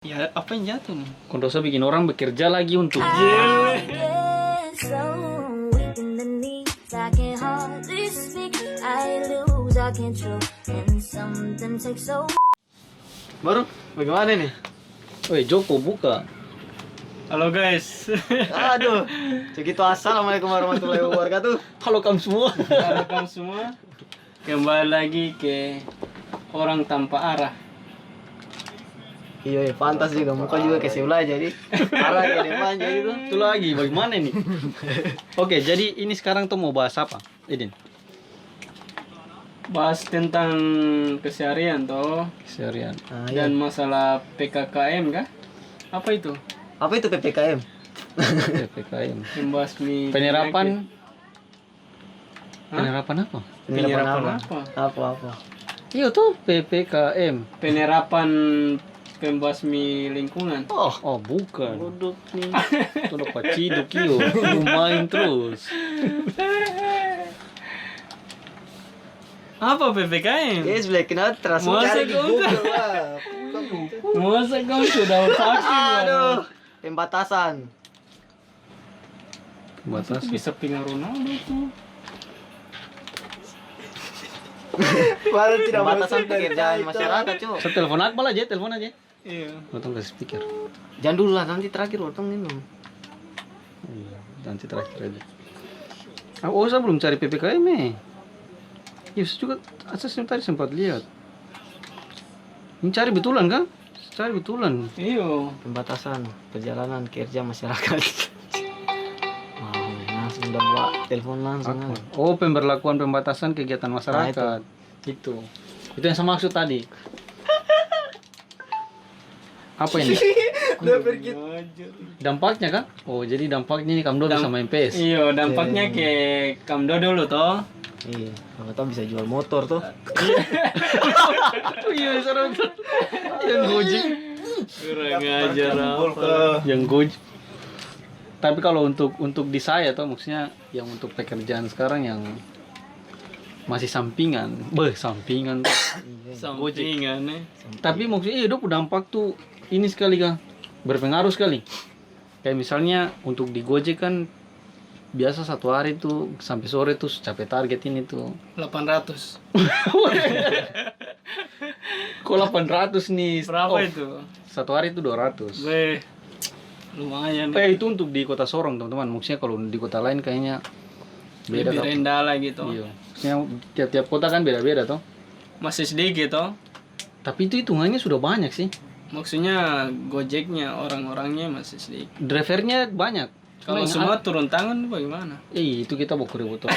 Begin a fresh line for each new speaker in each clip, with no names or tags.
Ya, apa yang jatuh nih?
Kondosa bikin orang bekerja lagi untuk
Baru, bagaimana nih?
Woi Joko buka.
Halo guys.
Aduh, segitu assalamualaikum warahmatullahi wabarakatuh.
Halo kamu semua.
Halo kamu semua. Kembali lagi ke Orang Tanpa Arah.
Iya, pantas juga muka juga kayak sebelah jadi arah ke depan jadi tuh.
Itu lagi bagaimana nih? Oke, jadi ini sekarang tuh mau bahas apa? Idin.
Bahas tentang keseharian toh
Seharian.
Nah, iya.
dan masalah PKKM kah? Apa itu?
Apa itu PPKM?
PPKM.
Pembasmi
Penerapan
Hah?
Penerapan apa?
Penyerapan apa?
Apa?
Iya tuh PPKM.
Penerapan pembasmi lingkungan.
Oh, bukan. Duduk nih. Tuh dapat ciduk iyo. Lu main terus.
Apa PPKM?
Yes, Black kenal terus
Masa
cari di
kau
Google lah.
Masa kau sudah vaksin?
Aduh, pembatasan.
Batas.
Bisa pengaruh Ronaldo tuh.
Baru tidak
ya,
pembatasan pekerjaan masyarakat, cuy.
Saya telepon Akmal aja, telepon aja.
Iya.
Potong ke speaker.
Jangan dulu lah, nanti terakhir potong minum.
Iya, nanti terakhir aja. Oh, saya belum cari PPKM nih. Ya, saya juga asasnya tadi sempat lihat. Ini cari betulan kan? Cari betulan.
Iya.
Pembatasan perjalanan kerja masyarakat. Wow, langsung udah buat telepon langsung.
Oh, pemberlakuan pembatasan kegiatan masyarakat. Itu yang saya maksud tadi. Apa ini?
Udah pergi.
Dampaknya kan? Oh, jadi dampaknya ini Kamdodo sama MPS.
Iya, dampaknya ke Kamdo dulu toh.
Iya, kalau tahu bisa jual motor tuh.
Iya, seru. Yang Gojek.
Kurang ajar apa.
Yang Gojek. Tapi kalau untuk di saya tuh maksudnya yang untuk pekerjaan sekarang yang masih sampingan. Sampingan tuh.
Sampingan nih.
Tapi maksudnya itu dampak tuh ini sekali kan berpengaruh sekali. Kayak misalnya untuk di Gojek kan biasa satu hari tuh sampai sore tuh capai target ini tuh
800.
kok 800 nih.
Berapa itu?
Satu hari itu 200.
Weh. Lumayan.
Itu untuk di kota Sorong teman-teman. Maksudnya kalau di kota lain kayaknya beda
Lebih
toh.
rendah lagi toh.
Iya. Maksudnya tiap-tiap kota kan beda-beda toh.
Masih sedikit toh.
Tapi itu hitungannya sudah banyak sih.
Maksudnya Gojeknya orang-orangnya masih sedikit.
Drivernya banyak.
Kalau semua turun tangan bagaimana?
Itu kita mau kuributo.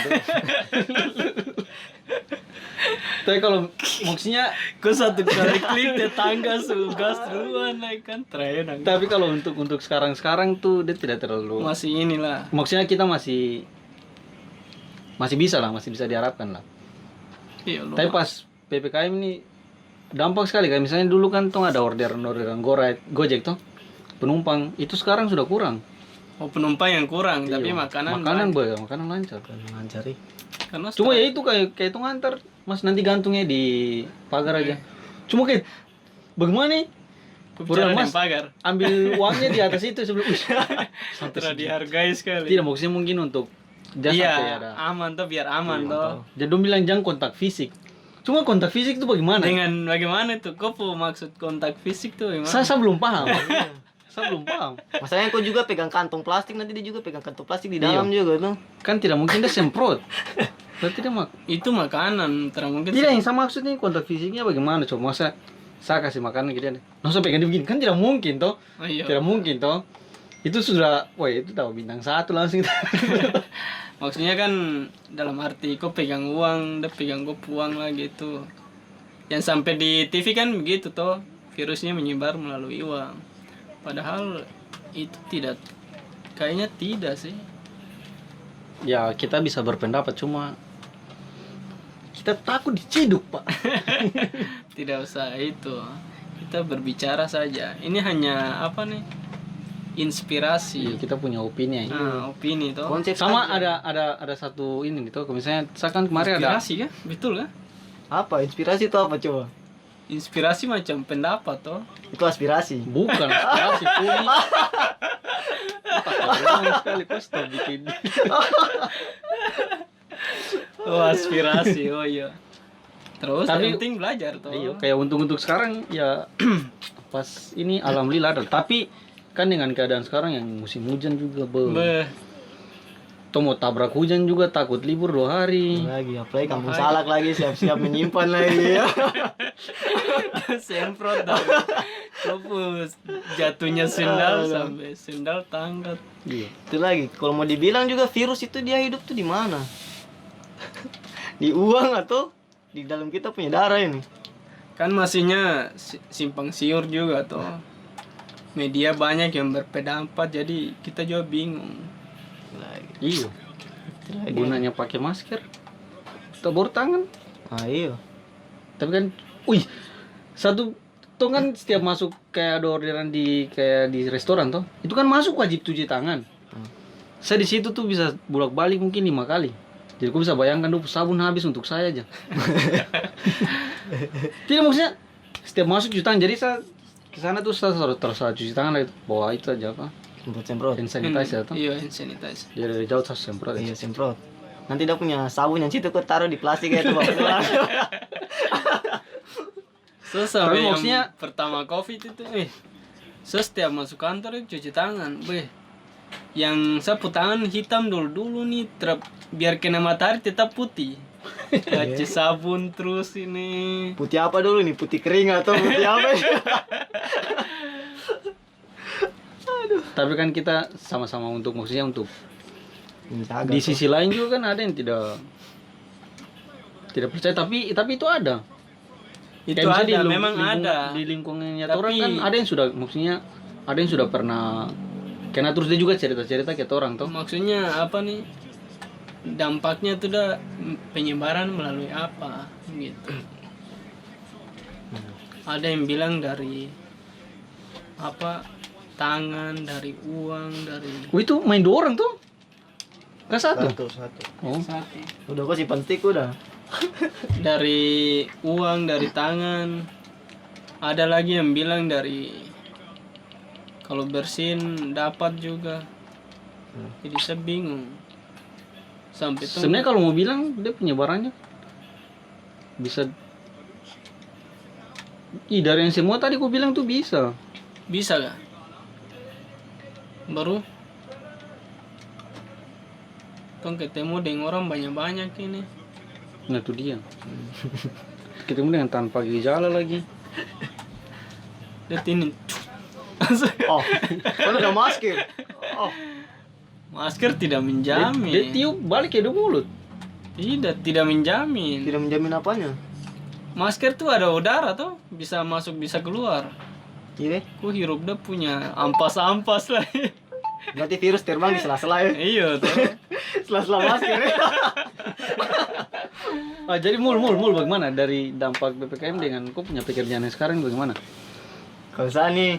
Tapi kalau maksudnya
Kau satu kali klik tetangga gas duluan naik kan tren.
tapi kalau untuk sekarang tuh dia tidak terlalu.
Masih inilah.
Maksudnya kita masih bisa lah, masih bisa diharapkan lah.
Iya,
Tapi pas PPKM ini dampak sekali kan. Misalnya dulu kan tuh ada orderan Gojek tuh penumpang itu sekarang sudah kurang.
Oh, penumpang yang kurang,
Iya.
tapi makanan
makanan lancar.
Mencari.
karena
Cuma ya itu kayak itu ngantar mas nanti gantungnya di pagar aja. Cuma kayak bagaimana nih?
bicara
Mas,
pagar.
ambil uangnya di atas itu sebelum
Tidak dihargai sekali.
tidak maksudnya mungkin untuk jasa
Iya,
kayak ada.
aman tuh biar aman toh.
Jadi dong bilang jangan kontak fisik. Cuma kontak fisik itu bagaimana?
Dengan bagaimana tuh? Kau maksud kontak fisik tuh gimana?
Saya belum paham. Saya belum paham.
Masalahnya kau juga pegang kantong plastik, nanti dia juga pegang kantong plastik di dalam juga tuh.
Kan tidak mungkin dia semprot. Berarti dia
Itu makanan, tidak mungkin.
tidak yang sama maksudnya kontak fisiknya bagaimana? Coba masa saya kasih makanan gitu langsung pegang dia begini kan tidak mungkin toh.
Oh, iya.
Tidak mungkin toh. Itu sudah, wah itu tahu bintang 1 langsung.
Maksudnya kan dalam arti kau pegang uang, dia pegang kau uang lah gitu. Yang sampai di TV kan begitu toh, virusnya menyebar melalui uang. Padahal itu kayaknya tidak sih.
Ya kita bisa berpendapat cuma kita takut diciduk pak.
Tidak usah itu. Kita berbicara saja. Ini hanya apa nih? Inspirasi.
Kita punya opini ya.
Opini toh.
Konsep
Sama
aja.
ada satu ini nih tuh, misalnya saya kan kemarin ada
Inspirasi kan? Betul kan?
Apa inspirasi itu apa coba?
inspirasi macam pendapat toh.
Itu aspirasi.
Bukan aspirasi kuni. Keren sekali kau stop bikin.
Oh aspirasi, oh iya. Terus
Tapi-
yang penting belajar toh.
Iya, kayak untuk sekarang ya pas ini alhamdulillah ada. Tapi kan dengan keadaan sekarang yang musim hujan juga
Beh,
Tuh mau tabrak hujan juga takut libur 2 hari.
Lagi apalagi kampung salak lagi siap-siap menyimpan lagi ya.
semprot dah. Kopus jatuhnya sendal sampai sendal tanggat.
Iya.
Itu lagi kalau mau dibilang juga virus itu dia hidup tuh di mana? Di uang atau di dalam kita punya darah ini?
Kan masihnya simpang siur juga toh. Media banyak yang berpendapat jadi kita juga bingung.
Lagi.
Iya. Gunanya pakai masker. Tabur tangan.
Ah iya.
Tapi kan, wih, satu tuh kan setiap masuk kayak ada orderan di kayak di restoran tuh, itu kan masuk wajib cuci tangan. Saya di situ tuh bisa bolak-balik mungkin 5 kali. Jadi aku bisa bayangkan tuh sabun habis untuk saya aja. Tidak maksudnya setiap masuk cuci tangan. Jadi saya ke sana tuh saya terus cuci tangan lagi bawa itu aja apa?
Semprot.
Hand sanitizer tuh.
Iya, hand sanitizer.
Jadi dari jauh saya semprot.
Iya semprot. Nanti dia punya sabun yang situ kau taruh di plastik kayak itu bawa pulang.
So sampai
Tapi
yang
maksudnya-
pertama covid itu so setiap masuk kantor itu cuci tangan yang sapu tangan hitam dulu nih biar kena matahari tetap putih. Cuci sabun terus ini.
Putih apa dulu nih? Putih kering atau putih apa?
Tapi kan kita sama-sama untuk maksudnya untuk
Menjaga
di
tuh.
sisi lain juga kan ada yang tidak percaya tapi itu ada.
Itu
Kayak misalnya
ada, memang ada.
Di lingkungannya
Tapi-
orang kan ada yang sudah maksudnya ada yang sudah pernah karena terus dia juga cerita-cerita ke orang tuh.
Maksudnya apa nih? Dampaknya tuh udah penyebaran melalui apa gitu. Ada yang bilang dari apa tangan, dari uang, dari
Oh itu main 2 orang tuh. Kan satu.
Satu.
Oh.
Udah kok simpan stick udah.
dari uang, dari tangan. Ada lagi yang bilang dari kalau bersin dapat juga. Jadi saya bingung. Sampai tuh
Sebenarnya kalau mau bilang dia penyebarannya bisa dari yang semua tadi aku bilang tuh bisa.
bisa gak? Baru tong ketemu dengan orang banyak-banyak ini.
Nah itu dia. Ketemu dengan tanpa gejala lagi.
Lihat ini.
Oh, kan udah masker. Oh,
Masker tidak
Dia
menjamin.
tiup balik ke mulut.
Tidak menjamin.
tidak menjamin apanya?
Masker tuh ada udara tuh, bisa masuk bisa keluar.
Iya,
Ku hirup dia punya ampas-ampas lah.
berarti virus terbang di sela-sela ya.
Iya tuh.
Sela-sela masker ya.
Ah, jadi mul bagaimana dari dampak PPKM dengan kau punya pekerjaan yang sekarang bagaimana?
Kalau saya nih,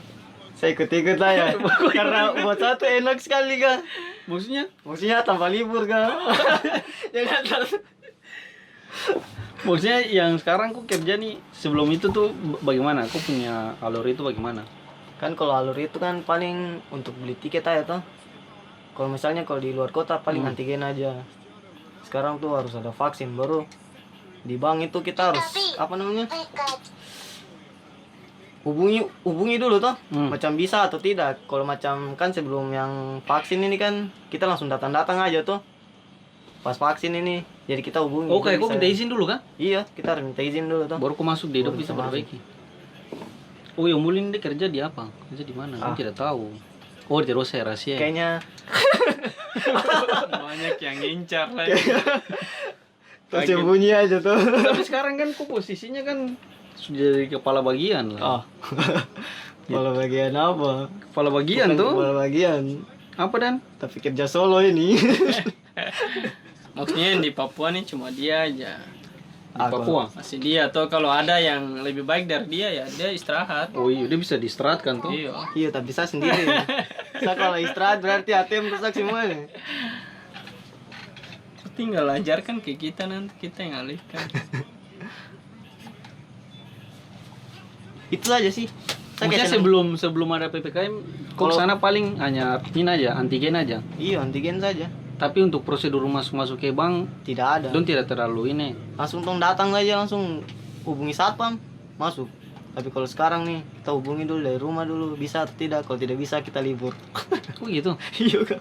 saya ikut-ikut lah ya. Karena buat saya tuh enak sekali kan.
Maksudnya?
Maksudnya tanpa libur kan.
Maksudnya yang sekarang kau kerja nih sebelum itu tuh bagaimana? Kau punya alur itu bagaimana?
Kan kalau alur itu kan paling untuk beli tiket aja toh. Kalau misalnya kalau di luar kota paling antigen aja. Sekarang tuh harus ada vaksin baru. Di bank itu kita harus apa namanya? Hubungi dulu toh. Macam bisa atau tidak. Kalau macam kan sebelum yang vaksin ini kan kita langsung datang aja tuh. Pas vaksin ini jadi kita hubungi.
Oh kayak
Bisa-
kau minta izin dulu kan?
Iya, kita harus minta izin dulu toh.
Baru kau masuk di hidup
Baru
bisa
bisa masuk.
perbaiki. Oh yang mulin dia kerja di apa? Kerja di mana? Aku tidak tahu. Oh terus saya rahasia.
Kayaknya
Banyak yang ngincar lagi.
tersembunyi aja tuh.
Tapi sekarang kan kau posisinya kan sudah jadi kepala bagian lah.
Ah. Kepala bagian apa?
Kepala bagian
Bukan
tuh.
Kepala bagian.
Apa dan?
Tapi kerja solo ini.
Maksudnya yang di Papua nih cuma dia aja.
Di Papua.
Masih dia atau kalau ada yang lebih baik dari dia ya dia istirahat.
Oh iya dia bisa diistirahatkan tuh.
Iya.
Iya, tapi saya sendiri. Saya kalau istirahat berarti ATM rusak semuanya.
Tinggal ajarkan ke kita nanti kita yang alihkan.
Itu aja sih. Saya
Maksudnya
kayak senang-
sebelum ada PPKM, kok
Kalau-
sana paling hanya ini aja, antigen aja.
Iya, antigen saja.
Tapi untuk prosedur masuk ke bank,
Tidak ada.
don tidak terlalu ini.
Langsung tong datang aja, langsung hubungi satpam, masuk. Tapi kalau sekarang nih, kita hubungi dulu dari rumah dulu, bisa atau tidak. Kalau tidak bisa, kita libur.
Oh gitu.
Iya kan?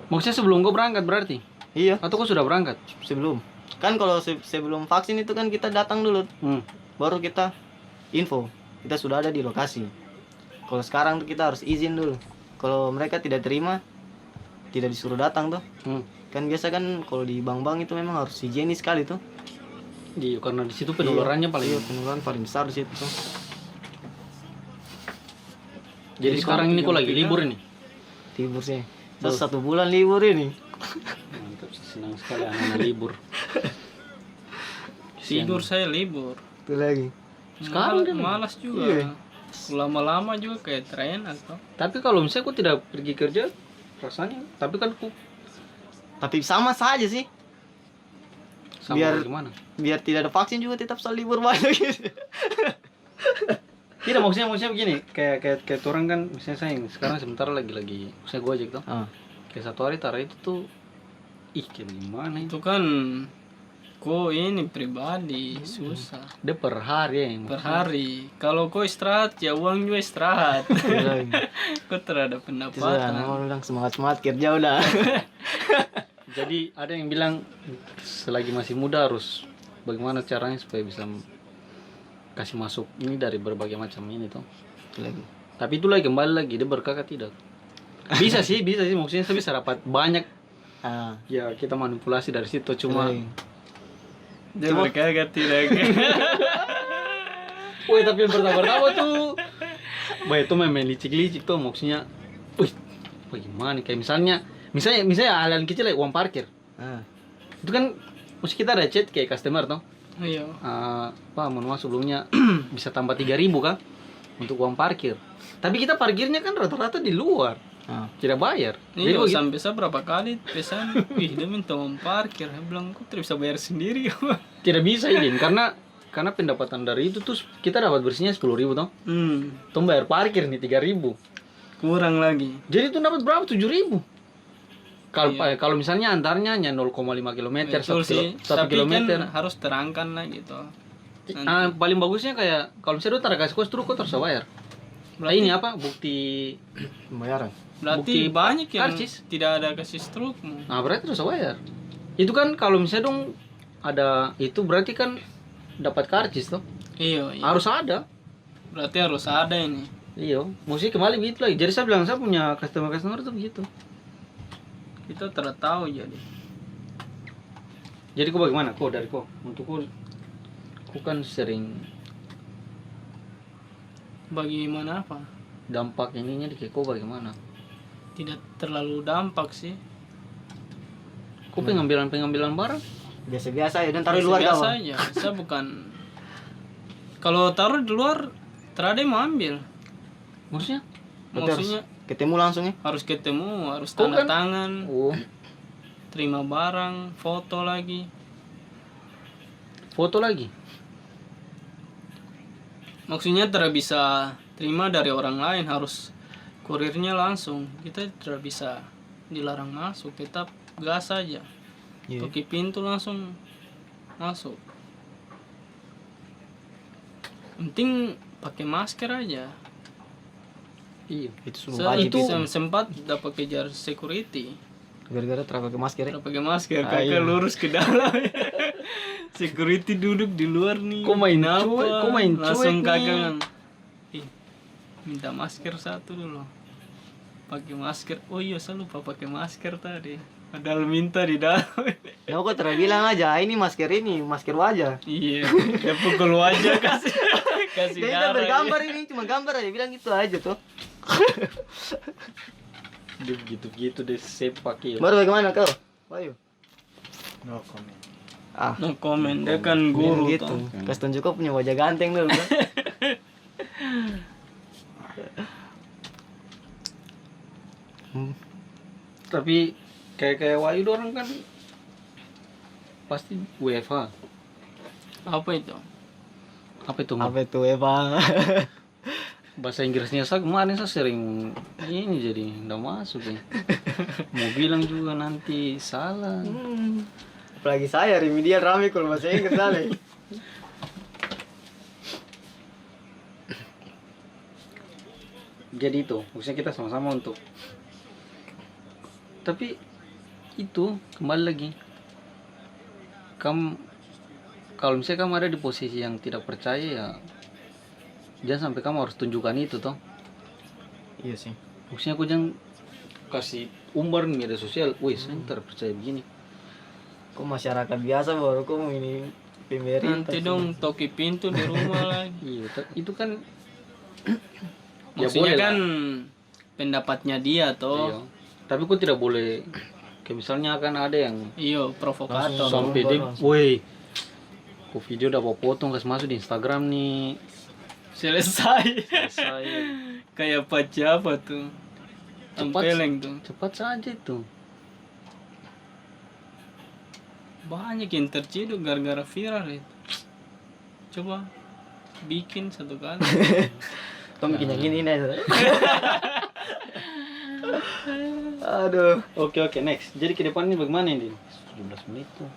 Maksudnya sebelum kau berangkat berarti?
Iya,
Atau kau sudah berangkat?
sebelum. Kan kalau sebelum vaksin itu kan kita datang dulu, baru kita info. Kita sudah ada di lokasi. Kalau sekarang tuh kita harus izin dulu. Kalau mereka tidak terima, tidak disuruh datang tuh. Kan biasa kan kalau di bank-bank itu memang harus higienis sekali tuh.
Iya, karena di situ penularannya paling.
Iya, penularan paling besar di situ tuh.
Jadi sekarang ini kok lagi libur ini?
Libur sih. Terus 1 bulan libur ini.
Mantap, senang sekali anak-anak libur.
Tidur saya libur.
Itu lagi.
Sekarang dia
Malas juga.
Iya.
Lama-lama juga kayak terenak toh.
Tapi kalau misalnya kau tidak pergi kerja, rasanya. Tapi kan kau
Tapi sama saja sih.
sama
Biar-
gimana?
Biar tidak ada vaksin juga tetap selalu libur banyak gitu.
Tidak, maksudnya begini, kayak orang kan, misalnya saya sekarang sementara lagi, saya gojek tuh,
Ah.
kayak 1 hari taruh itu tuh, kayak gimana itu?
Itu kan kok ini pribadi susah
Dia per hari ya.
per hari. Kalau kau istirahat ya uang juga istirahat. Kau terhadap
Itu sudah
pendapatan.
orang bilang semangat kerja udah.
Jadi ada yang bilang selagi masih muda harus bagaimana caranya supaya bisa kasih masuk ini dari berbagai macam ini tuh.
Itu lagi.
Tapi itu lagi kembali lagi dia berkakak tidak. Bisa sih maksudnya saya bisa dapat banyak.
Ah.
Ya kita manipulasi dari situ cuma.
Dia berkagak tidak.
Woi tapi yang pertama tuh, wah itu main licik-licik tuh maksudnya. Wih, bagaimana? Kayak misalnya hal-hal kecil kayak uang parkir.
Ah.
Itu kan mesti kita ada chat kayak customer tuh.
Iya.
Pak mohon maaf sebelumnya bisa tambah 3.000 kan untuk uang parkir. Tapi kita parkirnya kan rata-rata di luar,
Ah.
tidak bayar.
Iya,
begitu.
sampai saya berapa kali pesan, wih dia minta uang parkir. Saya bilang, kok tidak bisa bayar sendiri?
Tidak bisa ini karena pendapatan dari itu tuh kita dapat bersihnya 10.000 toh. Tuh bayar parkir nih 3.000.
Kurang lagi.
Jadi tuh dapat berapa? 7.000. Kalau misalnya antaranya hanya 0,5 km,
Betul sih.
1
Tapi
kilometer.
kan harus terangkan lah gitu.
Paling bagusnya kayak kalau misalnya lu tarik kasih kos terus kau harus bayar. Nah, ini apa bukti
Pembayaran.
Berarti
bukti
banyak yang
karcis.
tidak ada kasih strukmu.
Nah berarti harus bayar. Itu kan kalau misalnya dong ada itu berarti kan dapat karcis toh.
Iya, iya.
Harus ada.
Berarti harus ada ini.
Iya, mesti kembali begitu lagi. Jadi saya bilang saya punya customer itu begitu.
Kita tidak tahu jadi.
Jadi kok bagaimana? Kok dari kok untuk kok kan sering
Bagaimana apa?
dampak ininya di kok bagaimana?
Tidak terlalu dampak sih.
Kok pengambilan barang?
Biasa-biasa ya dan taruh di luar
Biasa
kawan.
aja. Saya bukan. Kalau taruh di luar, terada yang mau ambil.
Maksudnya?
Berarti
Maksudnya
ketemu langsung ya.
harus ketemu, harus
Kok
tanda
kan-
tangan,
Oh,
terima barang, foto lagi.
foto lagi.
Maksudnya tidak bisa terima dari orang lain, harus kurirnya langsung. Kita tidak bisa dilarang masuk, tetap gas saja.
Iya.
Tuki pintu langsung masuk. Penting pakai masker aja.
Iya.
Itu semua
Saya
wajib
itu
itu.
sempat dapat kejar security.
Gara-gara terpakai pakai masker ya.
Tidak pakai masker,
Ah,
kakak
iya.
lurus ke dalam. Security duduk di luar nih.
Kok main
Kenapa?
cuek? Kok main
Langsung
cuek
kakak
nih?
bilang, "Ih, minta masker satu dulu. Pakai masker. Oh iya, saya lupa pakai masker tadi. Padahal minta di dalam.
Nah, kok bilang aja ini masker wajah.
Iya, dia pukul wajah kasih kasih
Dia
darah.
bergambar ini cuma gambar aja bilang gitu aja tuh.
Dia gitu deh sepak ya.
Baru bagaimana kau? Ayo.
No comment.
Ah,
No comment, dia kan guru
gitu.
toh.
Kasih tunjuk kau punya wajah ganteng dulu. Kan?
Tapi kayak Wahyu orang kan pasti WFH.
Apa itu?
Apa itu? Mang?
Apa itu Eva?
Bahasa Inggrisnya saya kemarin saya sering ini jadi nggak masuk ya. Mau bilang juga nanti salah.
Apalagi saya remedial rame kalau bahasa Inggris kali.
Jadi itu maksudnya kita sama-sama untuk, tapi itu kembali lagi kamu, kalau misalnya kamu ada di posisi yang tidak percaya ya jangan sampai kamu harus tunjukkan itu toh.
Iya sih.
Maksudnya aku jangan kasih umbar di media sosial, wih saya terpercaya begini.
Kok masyarakat biasa baru kok mau ini pemerintah.
Nanti dong toki pintu di rumah lagi.
Iya, itu kan ya
Maksudnya
boleh
kan
lah.
pendapatnya dia
Iya.
toh.
Tapi kok tidak boleh, kayak misalnya akan ada yang
Iyo provokator.
sampai dia, woi, kok video udah mau potong kasih masuk di Instagram nih.
Selesai.
Saya
Kayak apa tuh. Tempeleng tuh.
cepat saja itu.
Banyak yang terciduk gara-gara viral itu. Coba bikin satu kali.
Kamu bikin yang ini nih. Aduh.
Oke, next. Jadi ke depan ini bagaimana ini? 17 menit tuh.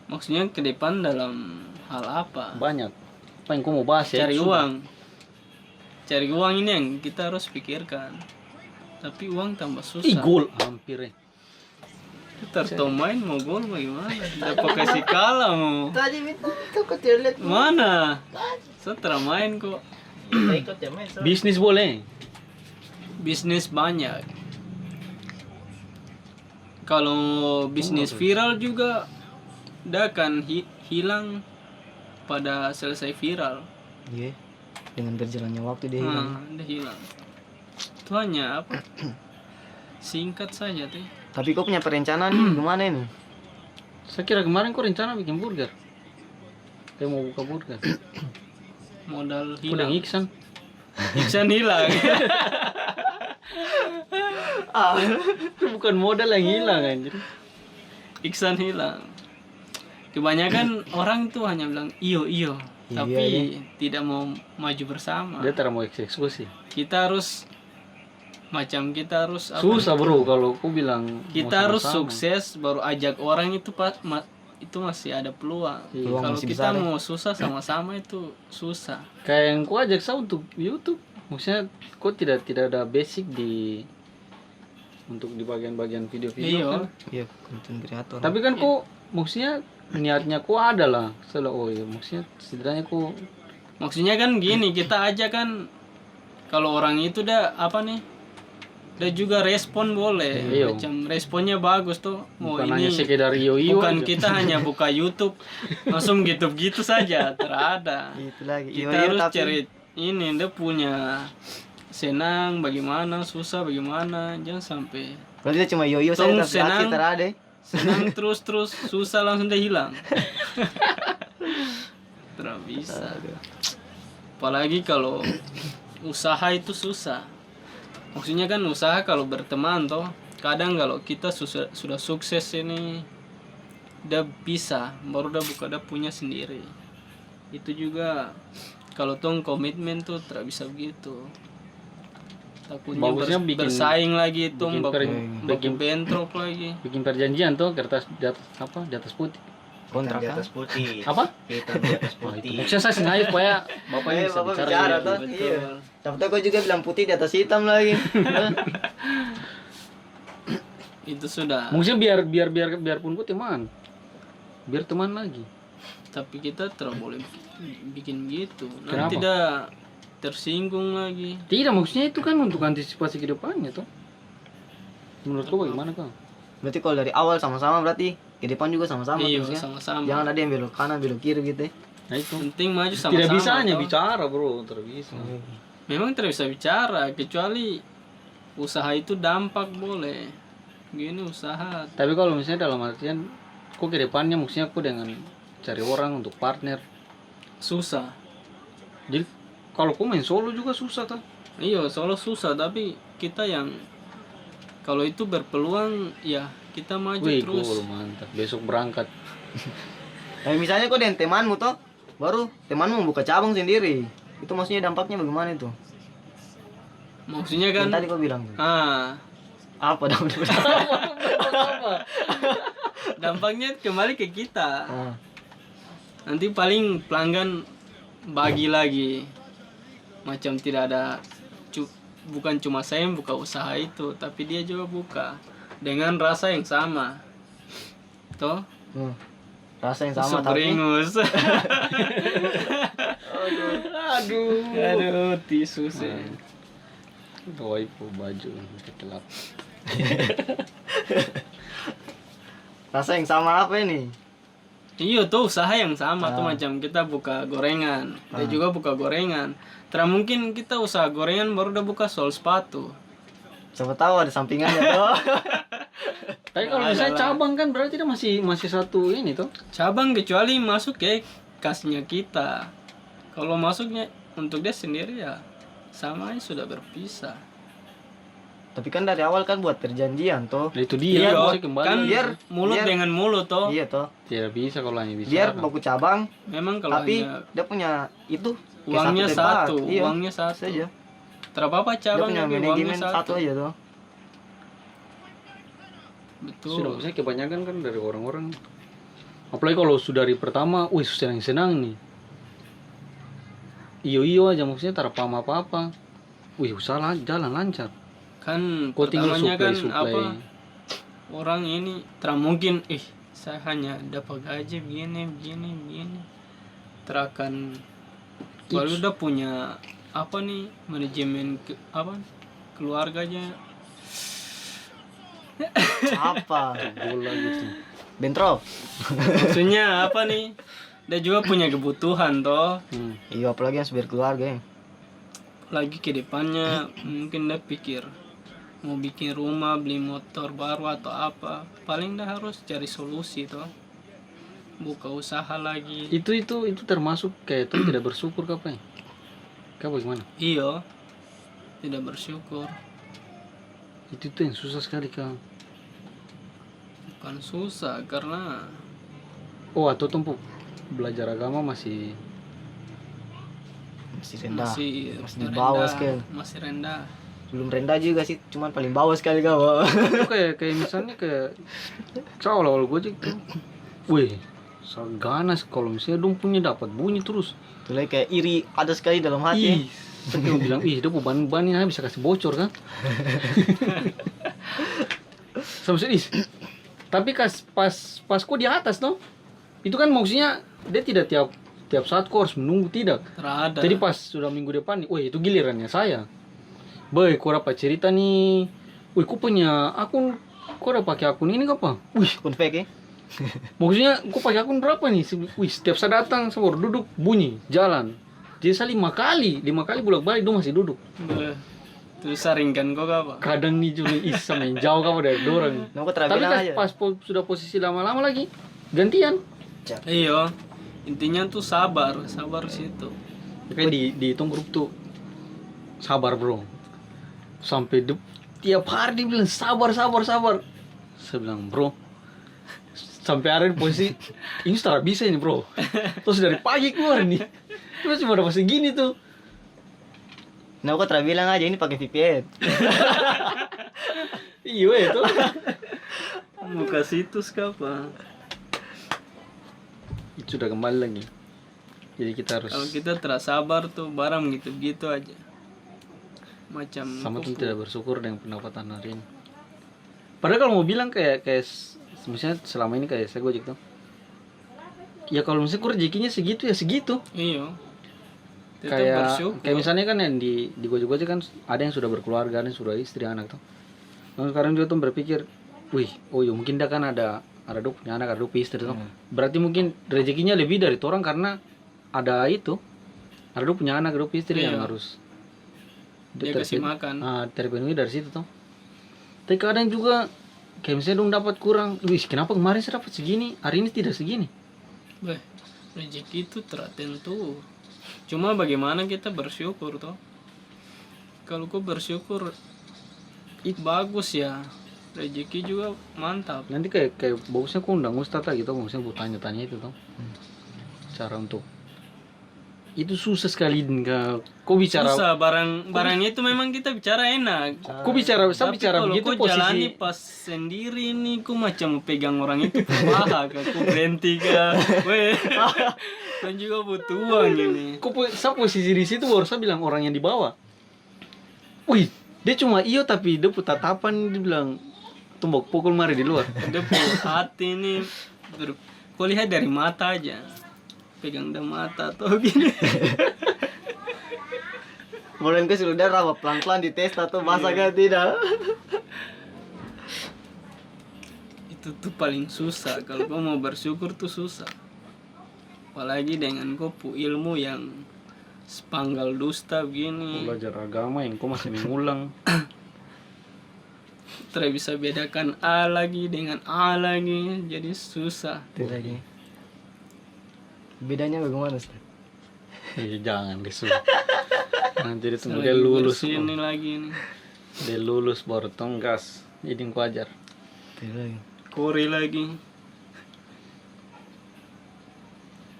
Maksudnya ke depan dalam hal apa?
Banyak. Apa yang kau mau bahas ya?
Cari
Sudah.
uang. Cari uang ini yang kita harus pikirkan. Tapi uang tambah susah.
Ih, gol hampir ya.
Kita main mau gol bagaimana? Dapat kasih kalah mau.
Tadi minta kau lihat.
Mana? Setelah main kok.
Ikut ya main.
Bisnis boleh.
Bisnis banyak. Kalau bisnis viral juga dia akan hilang pada selesai viral.
Iya. Dengan berjalannya waktu dia hilang.
Dia hilang. Itu hanya apa? Singkat saja tuh.
Tapi kau punya perencanaan nih gimana ini?
Saya kira kemarin kau rencana bikin burger. Kayak mau buka burger.
Modal
Kau udah
hilang.
Iksan.
Iksan hilang.
Bukan modal yang hilang anjir.
Iksan hilang. Kebanyakan orang tuh hanya bilang iyo iyo,
Iya,
tapi
iya.
tidak mau maju bersama.
Dia tak mau eksekusi.
Kita harus kita harus apa?
Susah bro kalau aku bilang
Kita
mau
harus
sama-sama.
sukses baru ajak orang itu itu masih ada peluang.
Peluang
Kalau
masih
kita
besar,
mau susah sama-sama itu susah.
Kayak yang ku ajak saya untuk YouTube. Maksudnya kok tidak ada basic di untuk di bagian-bagian video-video
Iya.
kan.
Iya, konten kreator.
Tapi kan kok maksudnya niatnya kok ada lah. Oh iya maksudnya setidaknya kok
Maksudnya kan gini, kita aja kan kalau orang itu udah apa nih? Udah juga respon boleh.
Iya.
Macam responnya bagus tuh. Mau
bukan
ini
hanya sekedar iyo-iyo
bukan
aja.
kita hanya buka YouTube langsung gitu-gitu saja, terada.
itu lagi.
Kita harus cari ini dia punya senang bagaimana, susah bagaimana, jangan sampai
Berarti dia cuma yoyo
Tong
saja tapi
senang.
aksi terade.
senang terus susah langsung dia hilang. Tidak bisa. Apalagi kalau usaha itu susah. Maksudnya kan usaha kalau berteman toh, kadang kalau kita sudah sukses ini udah bisa, baru udah buka udah punya sendiri. Itu juga kalau tong komitmen tuh tidak bisa begitu. Takutnya
Bagusnya bikin-
bersaing lagi tong
bikin
bikin bentrok lagi.
bikin perjanjian tuh kertas di atas apa? Di atas putih.
Kontrak
di
kan?
atas putih.
Apa?
Hitam di atas
Wah, itu.
putih.
Maksudnya saya sengaja supaya Bapak ini bisa
Bapak
bicara.
bicara
gitu.
toh.
Betul.
Iya. Tapi kau juga bilang putih di atas hitam lagi.
Itu sudah.
Maksudnya biarpun ku teman. Biar teman lagi.
Tapi kita tidak boleh bikin gitu.
Kenapa?
Nanti tidak tersinggung lagi.
Tidak, maksudnya itu kan untuk antisipasi ke depannya tuh. Menurut kau bagaimana kau?
Berarti kalau dari awal sama-sama berarti ke depan juga sama-sama
Iya,
terus ya.
sama-sama.
Jangan ada yang belok kanan, belok kiri gitu.
Nah itu.
Penting maju sama-sama.
Tidak bisa hanya
toh.
bicara bro, tidak bisa.
Memang tidak bisa bicara kecuali usaha itu dampak boleh. Gini usaha.
Tapi kalau misalnya dalam artian, kok ke depannya maksudnya aku dengan cari orang untuk partner.
Susah.
Jadi kalau aku main solo juga susah tuh.
Iya, soalnya susah tapi kita yang kalau itu berpeluang ya kita maju
Wih,
terus.
cool, mantap. Besok berangkat.
Tapi misalnya kau dengan temanmu toh, baru temanmu membuka cabang sendiri. Itu maksudnya dampaknya bagaimana itu?
Maksudnya
Yang
kan
tadi kau bilang tuh.
apa
Apa dampaknya?
dampaknya kembali ke kita.
Ah,
Nanti paling pelanggan bagi lagi. Macam tidak ada bukan cuma saya yang buka usaha itu, tapi dia juga buka dengan rasa yang sama. Toh?
Rasa yang sama
Sup
tapi
beringus. Aduh, tisu sih.
Bawa ibu baju gelap.
rasa yang sama apa ini?
Iya tuh usaha yang sama tuh
Ah.
macam kita buka gorengan, dia juga buka gorengan. Tidak mungkin kita usaha gorengan baru udah buka sol sepatu.
Siapa tahu ada sampingannya tuh.
Tapi kalau misalnya cabang kan berarti dia masih satu ini tuh.
Cabang kecuali masuk ke kasnya kita. Kalau masuknya untuk dia sendiri ya sama aja sudah berpisah.
Tapi kan dari awal kan buat perjanjian tuh.
Nah, itu dia
Iya,
masih kembali.
kan
Biar-
mulut
biar-
dengan mulut toh.
Iya toh.
Tidak bisa kalau hanya bisa.
Biar baku cabang
Memang kalau
tapi
hanya
dia punya itu kayak
uangnya
tempat.
satu,
Iya,
uangnya satu.
saja.
Tidak apa-apa
Dia
cabang
punya
tapi
manajemen
uangnya
satu aja tuh.
Betul.
Sudah maksudnya kebanyakan kan dari orang-orang. Apalagi kalau sudah hari pertama, wih senang-senang nih. Iyo aja maksudnya tak paham apa-apa. Wih usaha jalan lancar.
Kan
Kau tinggal
pertamanya kan
suplai.
apa orang ini tidak mungkin saya hanya dapat gaji begini terakan baru udah punya apa nih manajemen keluarganya
Apa?
Bola gitu.
Bentrok.
maksudnya apa nih dia juga punya kebutuhan toh
Iya, apalagi yang sebagai keluarga ya.
lagi ke depannya mungkin dia pikir mau bikin rumah beli motor baru atau apa paling dah harus cari solusi toh buka usaha lagi.
Itu termasuk kayak itu tidak bersyukur apa ya? Kau bagaimana?
Iya, tidak bersyukur.
Itu tuh yang susah sekali kau.
Bukan susah karena
Oh atau tumpuk belajar agama masih
Rendah.
masih
di bawah sekali.
masih rendah.
Belum rendah juga sih, cuman paling bawah sekali kau.
itu kayak misalnya kayak awal gue gitu. Wih, ganas kalau misalnya dong punya dapat bunyi terus.
Tuh lagi kayak iri ada sekali dalam
Ih,
hati.
tapi gue bilang, ih, dia beban-bebanin aja bisa kasih bocor kan? Sama sedih. Tapi pas kok di atas no, itu kan maksudnya dia tidak tiap saat kok harus menunggu tidak.
Terada.
Jadi pas sudah minggu depan nih, wih itu gilirannya saya. Boy, kok dapat cerita nih? Wih, kok punya akun? Kok udah pakai akun ini apa? Wih,
Akun fake ya.
maksudnya kok pakai akun berapa nih? Wih, setiap saya datang, saya baru duduk bunyi jalan. Jadi saya 5 kali bolak-balik dong masih duduk.
Beh, tuh sering kan kok apa?
Kadang nih juga isa main jauh kamu dari dorang.
Nah, kok terakhir
Tapi
bilang
pas,
aja.
pas sudah posisi lama-lama lagi gantian.
Iya, intinya tuh sabar situ.
Kayak dihitung grup tuh sabar bro. Sampai tiap hari dia bilang sabar. Saya bilang bro, sampai ada di posisi ini sudah bisa ini bro. Terus dari pagi keluar nih. Terus cuma dapat segini tuh.
Nah, kok terakhir bilang aja ini pakai VPN.
Iya itu.
Buka situs apa?
Itu sudah kembali lagi. Jadi kita harus
Kalau kita terasa sabar tuh barang gitu aja. Macam
sama tuh tidak bersyukur dengan pendapatan hari ini. Padahal kalau mau bilang kayak misalnya selama ini kayak saya Gojek tuh. Ya kalau misalnya rezekinya segitu ya segitu.
Iya. Tetap bersyukur.
Kayak misalnya kan yang di Gojek kan ada yang sudah berkeluarga, ada yang sudah istri anak tuh. Nah, sekarang juga tuh berpikir, wih, oh iya mungkin dia kan ada punya anak, ada istri tuh. Berarti mungkin rezekinya lebih dari orang karena ada itu. Ada punya anak, ada istri yang
Iya.
harus
Dia kasih makan.
terpenuhi dari situ tuh. Tapi kadang juga kayak misalnya dong dapat kurang, wih kenapa kemarin saya dapat segini, hari ini tidak segini.
Beh, rezeki itu tertentu. Cuma bagaimana kita bersyukur toh. Kalau kau bersyukur bagus ya. Rezeki juga mantap.
Nanti kayak bagusnya aku undang ustadz lah gitu, maksudnya buat tanya-tanya itu tuh. Cara untuk Itu susah sekali Kak. Kok bicara
Susah, barangnya itu memang kita bicara enak.
Kok bicara saya
Tapi
bicara
kalau
begitu
kau jalani
posisi
pas sendiri nih, kau macam mau pegang orang itu paha kak, kau berhenti kak, weh, kan juga butuh uang ini.
saya posisi di situ baru saya bilang orang yang di bawah. Wih, dia cuma iyo tapi dia putar tatapan dia bilang tumbok pukul mari di luar.
Dia punya hati nih, kau lihat dari mata aja, pegang dah mata atau gini.
Kemudian ke sudah rawa pelan-pelan dites atau basah kan tidak.
Itu tuh paling susah, kalau kau mau bersyukur tuh susah. Apalagi dengan kau ilmu yang sepanggal dusta begini,
Belajar agama yang kok masih mengulang.
tidak bisa bedakan A lagi dengan A lagi, jadi susah.
Tidak lagi. Bedanya bagaimana, Ustaz?
Jangan disuruh. Nanti dia tunggu
Lagi
dia lulus.
bersini lagi nih,
Dia lulus baru tonggas. Jadi ku ajar.
Tidak lagi.
Kori lagi.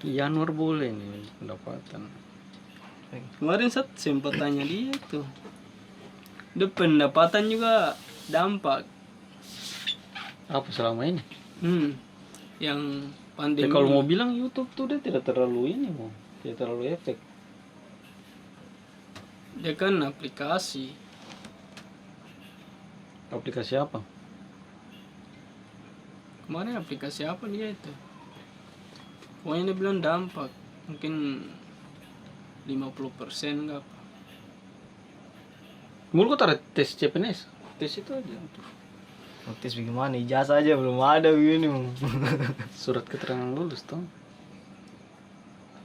Januar boleh nih pendapatan.
Kemarin saya sempat tanya dia tuh, dia pendapatan juga dampak.
Apa selama ini?
Yang
Ya,
pandemi.
kalau mau bilang YouTube tuh dia tidak terlalu ini mau, tidak terlalu efek.
Dia kan aplikasi.
Aplikasi apa?
Kemarin aplikasi apa dia itu? Pokoknya dia bilang dampak. Mungkin 50% enggak apa.
Mulu kok taruh tes CPNS? Tes itu aja.
Tes bagaimana? Ijazah aja belum ada begini.
Surat keterangan lulus toh.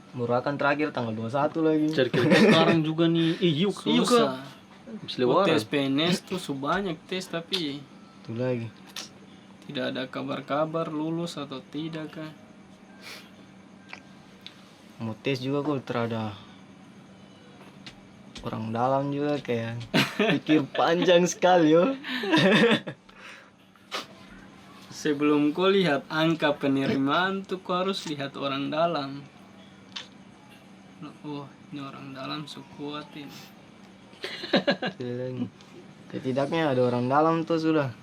Baru akan terakhir tanggal 21 lagi.
Cari kerja sekarang juga nih. Yuk ke
Susah. Oh,
Selewara.
tes PNS tuh sebanyak tes tapi
Itu lagi.
tidak ada kabar-kabar lulus atau tidak kan.
Mau tes juga kok terada orang dalam juga kayak pikir panjang sekali yo.
Sebelum kau lihat angka penerimaan tuh kau harus lihat orang dalam. Oh, ini orang dalam sekuatin.
Itu lagi. Setidaknya ada orang dalam tuh sudah.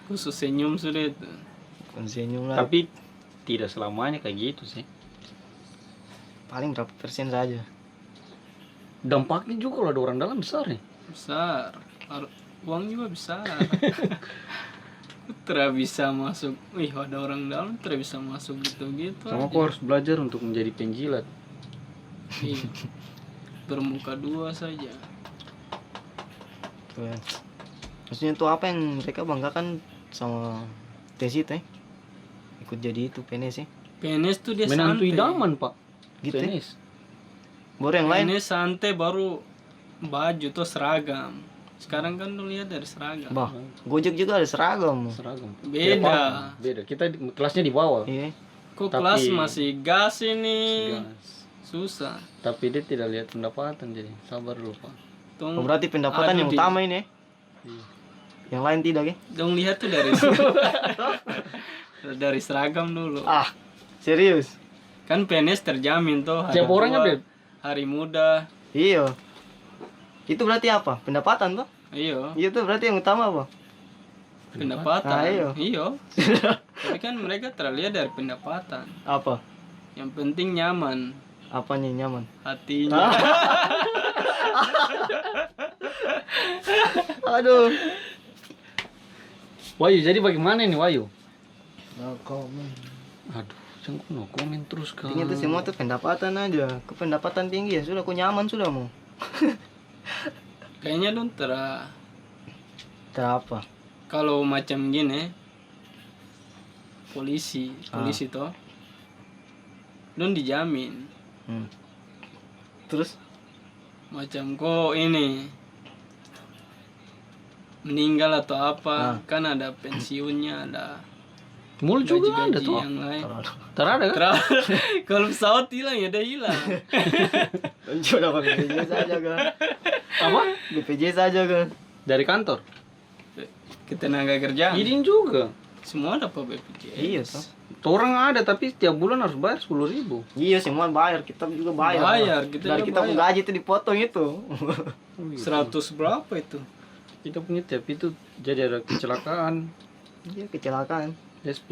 Khusus senyum sudah itu.
Bukan senyum lah.
Tapi tidak selamanya kayak gitu sih.
Paling berapa persen saja.
Dampaknya juga kalau ada orang dalam besar nih.
Besar. Uang juga besar. Tidak bisa masuk. Wih, ada orang dalam tidak bisa masuk gitu-gitu.
Sama
aja.
kau harus belajar untuk menjadi penjilat.
Iya. Bermuka dua saja.
Tuh, ya. Maksudnya tuh apa yang mereka banggakan sama tes itu ikut jadi itu PNS sih.
PNS tuh dia
Menantu
santai.
idaman pak.
Gitu ya?
PNS.
Baru yang lain
PNS santai baru baju tuh seragam. Sekarang kan lu lihat dari seragam.
bah Gojek juga ada seragam.
Seragam.
Beda.
Tidak apa-apa. Beda. Kita kelasnya di bawah.
Iya.
Kok
Tapi-
kelas masih gas ini?
Gas.
Susah.
Tapi dia tidak lihat pendapatan jadi sabar dulu pak.
Tong,
Oh, berarti pendapatan
Aduh,
yang
di-
utama ini.
Iya.
Yang lain tidak ya?
dong lihat tuh dari dari seragam dulu.
Ah, serius?
Kan PNS terjamin tuh. hari
Tiap orangnya
tua,
Beb.
Hari muda.
Iya. Itu berarti apa? Pendapatan toh?
Iya.
Itu berarti yang utama apa?
Pendapatan.
Ah, iya.
Iya. Tapi kan mereka terlihat dari pendapatan.
Apa?
Yang penting nyaman
Apanya nyaman?
hatinya.
Aduh.
Wahyu jadi bagaimana nih Wahyu?
No comment.
Aduh, jangan no komen terus kan.
Ingat tuh semua tuh pendapatan aja. Pendapatan tinggi ya sudah, aku nyaman sudah mau.
Kayaknya dong
Terapa?
kalau macam gini polisi toh don dijamin
Terus?
macam kok ini meninggal atau apa kan ada pensiunnya, ada
Mul juga ada
gaji-gaji
tuh.
yang lain.
Terada kan?
Kalau pesawat hilang ya udah hilang.
Coba dapat BPJ saja kan?
Apa?
BPJ saja kan?
Dari kantor.
Ketenaga kerjaan.
Idin juga.
Semua dapat BPJS.
Iya toh.
Orang ada tapi tiap bulan harus bayar 10.000.
Iya semua bayar, kita juga bayar.
Bayar, kita
Dari
juga
kita
bayar.
gaji itu dipotong itu.
100 berapa itu?
Kita punya tiap itu jadi ada kecelakaan
Iya kecelakaan.
ya 10.000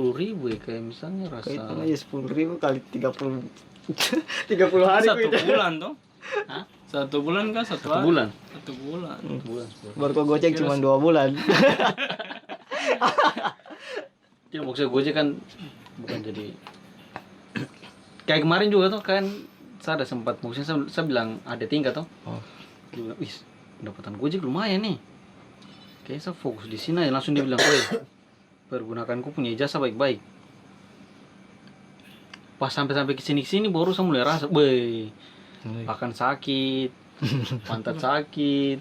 ya kayak misalnya rasa
Kayak itu aja 10.000 kali 30 30 hari.
Satu
itu.
bulan toh?
Hah?
1 bulan kan 1
1
hari?
bulan.
1 bulan.
1 bulan 10.
Baru kau goceng cuma 2 bulan.
Ya maksudnya Gojek kan bukan jadi kayak kemarin juga tuh kan saya ada sempat maksudnya saya bilang ada tingkat tuh.
Oh.
Dia bilang, "Wis, pendapatan Gojek lumayan nih." Kayak saya fokus di sini aja. Langsung dia bilang, "Woi, pergunakan ku punya ijazah baik-baik." Pas sampai ke sini baru saya mulai rasa, "Woi, akan sakit, pantat sakit."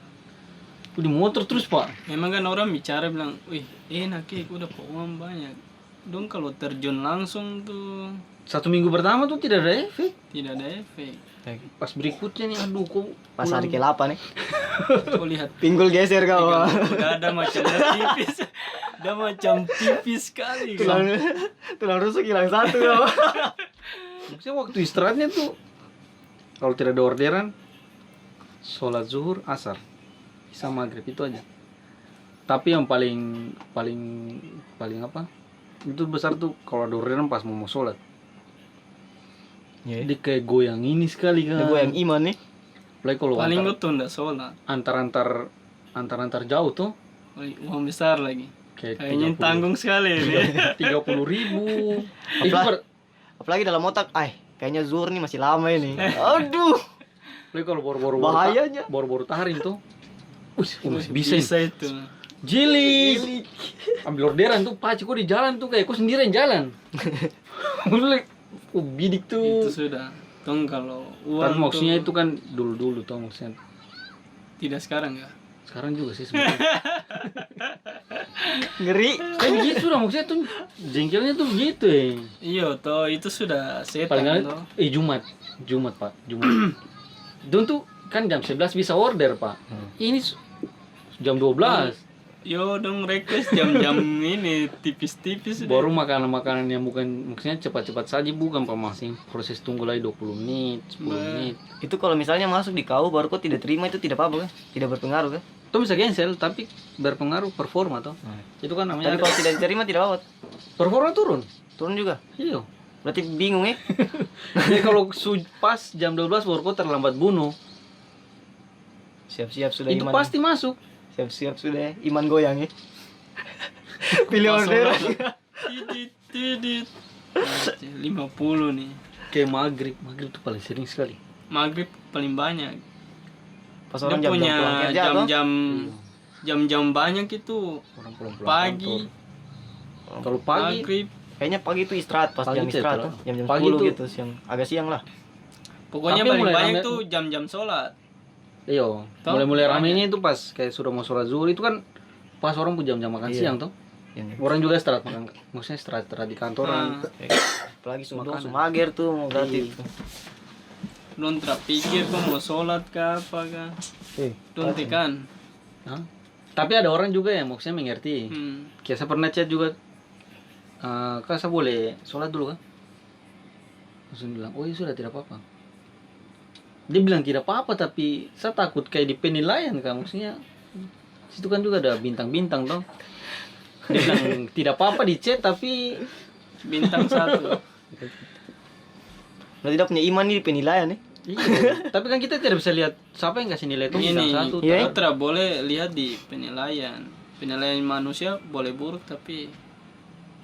Aku di motor terus, Pak.
Memang kan orang bicara bilang, wih enak ya, aku dapat uang banyak. Dong kalau terjun langsung tuh
1 minggu pertama tuh tidak ada efek.
tidak ada efek.
Pas berikutnya nih, aduh kok
Pas hari ke-8 nih.
Kau lihat
Pinggul geser kau.
udah ada macam tipis, udah macam tipis sekali.
Tulang rusuk hilang satu kau.
maksudnya waktu istirahatnya tuh kalau tidak ada orderan sholat zuhur asar bisa maghrib itu aja. Tapi yang paling apa itu besar tuh kalau ada orderan pas mau sholat.
Iya.
Dia kayak goyang ini sekali kan.
Gue yang iman nih.
Apalagi kalau
Paling gue tuh ndak sholat.
antar jauh tuh
Wih, uang besar lagi.
kayak
Kayaknya tanggung sekali ini.
30.000. Itu
Apalagi dalam otak, kayaknya zuhur nih masih lama ini. Aduh.
apalagi kalau baru-baru
Bahayanya.
baru taharin tuh. Masih bisa.
Bisa itu.
Jili. Ambil orderan tuh paci kok di jalan tuh kayak kok sendirian jalan. Mulai bidik
Itu
tuh.
sudah. Tong kalau uang
Tapi maksudnya
tuh-
itu kan dulu tuh maksudnya.
tidak sekarang ya.
Sekarang juga sih sebenarnya.
Ngeri.
Kayak begitu lah maksudnya tuh jengkelnya tuh begitu ya.
Iya toh itu sudah
Paling
setan
nggak
toh.
Jumat Pak, Jumat. Don tuh kan jam 11 bisa order Pak. Ini jam 12.
Yo dong request jam-jam ini tipis-tipis deh.
Baru makanan-makanan yang bukan maksudnya cepat-cepat saja bukan Pak masing proses tunggu lagi 20 menit, 10 menit.
Itu kalau misalnya masuk di kau baru kau tidak terima itu tidak apa-apa kan? Tidak berpengaruh kan?
Itu bisa cancel tapi berpengaruh performa toh. Itu kan namanya
Tapi kalau tidak diterima tidak apa-apa.
performa turun.
Turun juga.
Iya.
Berarti bingung ya?
Jadi kalau pas jam 12 baru kau terlambat bunuh,
Siap-siap sudah
itu
iman.
pasti masuk.
Siap-siap sudah iman goyang ya. Pilih
Pas
orderan.
sholat, tidit 50 nih.
Kayak maghrib tuh paling sering sekali.
Maghrib paling banyak.
Pas
Dia
orang jam
punya
pulang kerja toh.
jam-jam banyak itu
Orang pulang-pulang
pagi,
kantor. Kalau pagi
maghrib.
Kayaknya pagi itu istirahat pas
Pagi
jam
itu
istirahat
istirahat.
tuh. Jam-jam
Pagi
10
tuh-
gitu siang. Agak siang lah.
Pokoknya
Tapi
paling
mulai
banyak
rame-
tuh jam-jam sholat.
Iya,
Toh,
mulai
banyak.
ramenya itu pas kayak sudah mau sholat zuhur itu kan pas orang pun jam-jam makan
Iya.
siang tuh. Orang juga istirahat makan, maksudnya istirahat di kantoran.
Apalagi sudah
Makanan.
sumager tuh mau berarti itu.
Belum terpikir kok mau sholat ke apa kan. Don't kan.
Hah? Tapi ada orang juga yang maksudnya mengerti. Kayak saya pernah chat juga, kak saya boleh sholat dulu kan? Langsung bilang, oh iya sudah tidak apa-apa. Dia bilang tidak apa-apa tapi saya takut kayak di penilaian kan maksudnya. Situ kan juga ada bintang-bintang toh. Dia bilang tidak apa-apa di chat tapi
Bintang 1.
Berarti dia punya iman nih di penilaian nih.
iya. Tapi kan kita tidak bisa lihat siapa yang kasih nilai itu bintang
Ini
satu.
Iya.
kita tidak boleh lihat di penilaian. Penilaian manusia boleh buruk tapi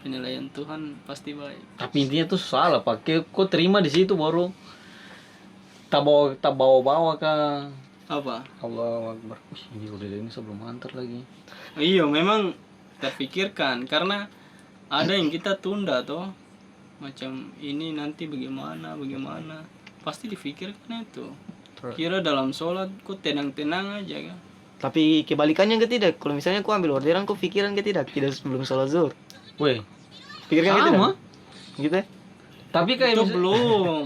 penilaian Tuhan pasti baik.
Tapi intinya tuh salah pak. Kayak kok terima di situ baru tak bawa ke
Apa?
Allah Akbar. Ini udah ini sebelum antar lagi.
Iya, memang terpikirkan karena ada yang kita tunda toh. Macam ini nanti bagaimana. Pasti difikirkan itu. Kira dalam sholat kok tenang-tenang aja kan.
Tapi kebalikannya ke tidak? Kalau misalnya aku ambil orderan, kok pikiran ke tidak? Tidak sebelum sholat zuhur.
Weh,
Pikirkan ke tidak?
sama.
Gitu ya?
Tapi kayak
Itu
misal-
belum.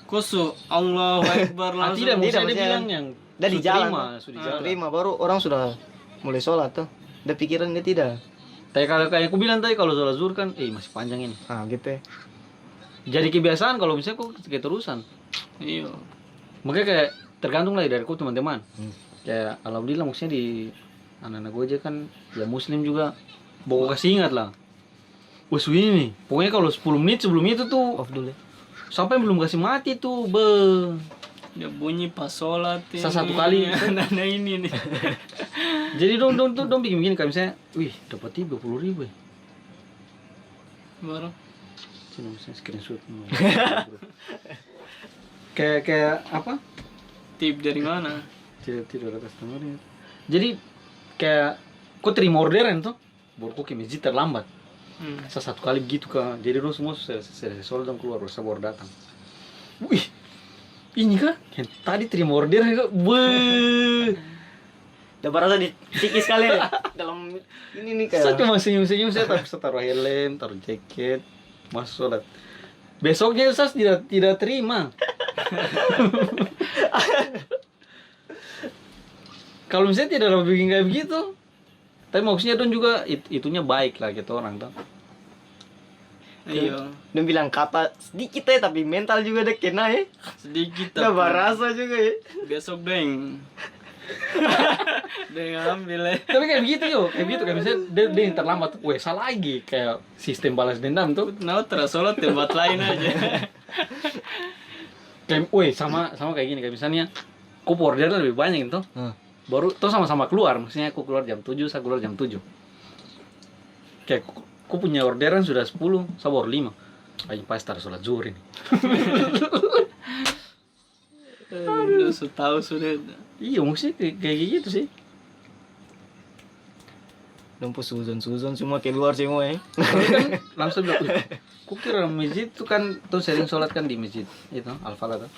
Kusu Allahu Akbar langsung.
tidak, maksudnya dia
maksudnya
bilang yang
Udah di
sudah
jalan.
terima,
tuh.
sudah di
Sudah
jalan.
terima baru orang sudah mulai sholat tuh. Udah pikiran ke tidak?
Tapi kalau kayak aku bilang tadi kalau sholat zuhur kan, masih panjang ini.
Nah gitu ya.
Jadi kebiasaan kalau misalnya kok keterusan.
Iya.
Makanya kayak tergantung lagi dari ku teman-teman.
Hmm.
Kayak alhamdulillah maksudnya di anak-anak gue aja kan ya muslim juga. Bawa kasih ingat lah. Wes ini nih. Pokoknya kalau 10 menit sebelum itu tuh
Off dulu ya.
sampai belum kasih mati tuh,
Dia bunyi pas sholat ini.
Satu kali.
Nah ini nih.
Jadi dong bikin begini kayak misalnya, wih dapat 20.000 ya.
Baru.
Sini misalnya screenshot. kayak apa?
Tip dari mana?
Tidak ada customer-nya. Jadi kayak kok terima orderan tuh, baru kok ke masjid terlambat. Satu kali begitu kan, jadi dong semua selesai sholat dan keluar, baru datang. Wih, ini kan yang tadi terima orderan kok,
Udah berasa dicikis sekali ya. Dalam ini nih
Saya
kayak.
cuma senyum-senyum saya, tapi saya taruh helm, taruh jaket, masuk sholat. Besoknya saya tidak terima. Kalau misalnya tidak ada bikin kayak begitu, tapi maksudnya don juga itunya baik lah gitu orang tuh.
Iya.
Dia bilang kata sedikit ya tapi mental juga udah kena ya.
Sedikit
Udah
tapi
berasa juga ya.
besok deng. Deng ambil ya.
Tapi kayak begitu yo, kayak begitu kayak misalnya dia yang terlambat, weh salah lagi kayak sistem balas dendam tuh.
Nah, terus sholat tempat lain aja.
Kayak, weh sama kayak gini kayak misalnya, aku order lebih banyak gitu.
Hmm.
Baru tuh sama-sama keluar, maksudnya aku keluar jam 7, saya keluar jam 7. Kayak aku punya orderan sudah 10, saya baru 5. Ayo pas taruh sholat zuhur ini.
Udah setahu sudah.
Iya, maksudnya kayak gitu sih.
Numpuk suzon semua keluar semua ya.
Kan langsung bilang, "Ku kira masjid tuh kan tuh sering sholat kan di masjid itu Al-Falah tuh."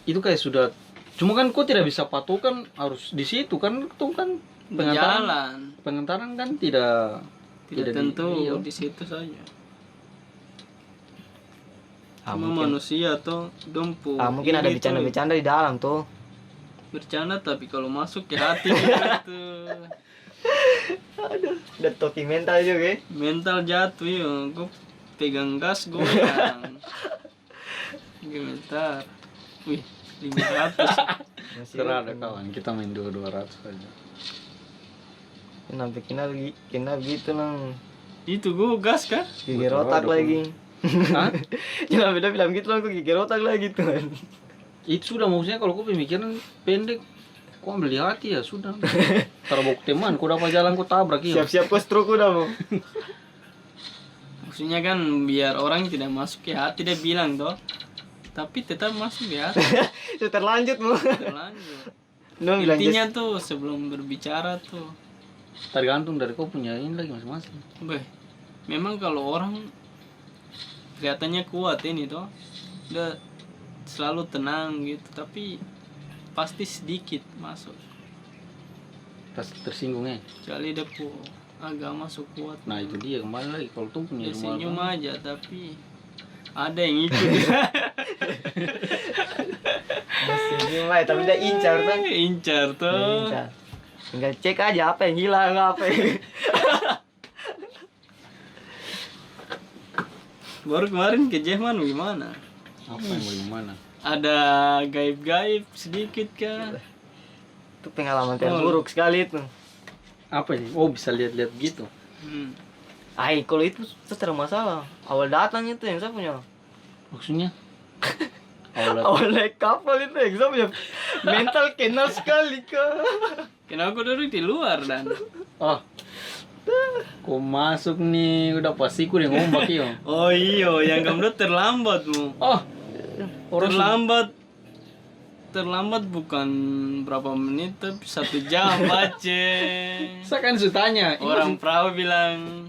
Itu kayak sudah, cuma kan kok tidak bisa patokan harus di situ kan, tuh kan
Jalan.
pengentaran kan tidak
Tidak tentu
iya.
di situ saja.
Ah,
Cuma
mungkin,
manusia tuh dompu.
mungkin ada bercanda-bercanda di dalam tuh.
Bercanda tapi kalau masuk ke hati gitu.
Aduh, udah topi mental juga ya.
Mental jatuh ya. Gue pegang gas goyang. Gemetar. Wih, 500.
Masih
Serah ada kawan, kita main 200 aja.
Kenapa kena gitu nang
Itu gue gas kan?
gigir
Betul,
otak
ada
lagi.
Hah?
Jangan beda bilang gitu lah, aku gigir otak lagi tuh.
Itu sudah maksudnya kalau kau pemikiran pendek, kau ambil di hati ya sudah. Terbuk teman, kau dapat jalan kau tabrak ya.
Siap-siap kau stroke udah mau.
Maksudnya kan biar orang tidak masuk ke hati dia bilang toh. Tapi tetap masuk di hati.
Sudah terlanjut mau.
Terlanjut.
Nong bilang
Intinya tuh sebelum berbicara tuh,
Tergantung dari kau punya ini lagi masing-masing.
beh, memang kalau orang kelihatannya kuat ini toh, udah selalu tenang gitu, tapi pasti sedikit masuk.
Tas tersinggung ya.
Kecuali dia agama so kuat.
Nah itu dia kembali lagi kalau tuh punya
Dia
rumah.
senyum aja tapi ada yang ikut.
senyum aja tapi udah incar tuh.
Incar tuh.
Incar. Tinggal cek aja apa yang hilang apa yang.
Baru kemarin ke Jerman gimana?
Apa yang bagaimana?
Ada gaib-gaib sedikit kah?
Itu pengalaman terburuk sekali itu.
Apa ini? Oh bisa lihat-lihat gitu.
Ay, kalau itu secara masalah. Awal datang itu yang saya punya.
Maksudnya? Awalnya
Awal naik kapal itu yang saya punya mental kena sekali kak.
Kenapa aku duduk di luar dan?
oh. Kau masuk nih udah pasti ku yang ngombak yo.
Oh iyo, yang kamu terlambat mu.
Oh.
Terlambat bukan berapa menit tapi 1 jam baca.
Saya kan sudah tanya.
Orang perahu bilang,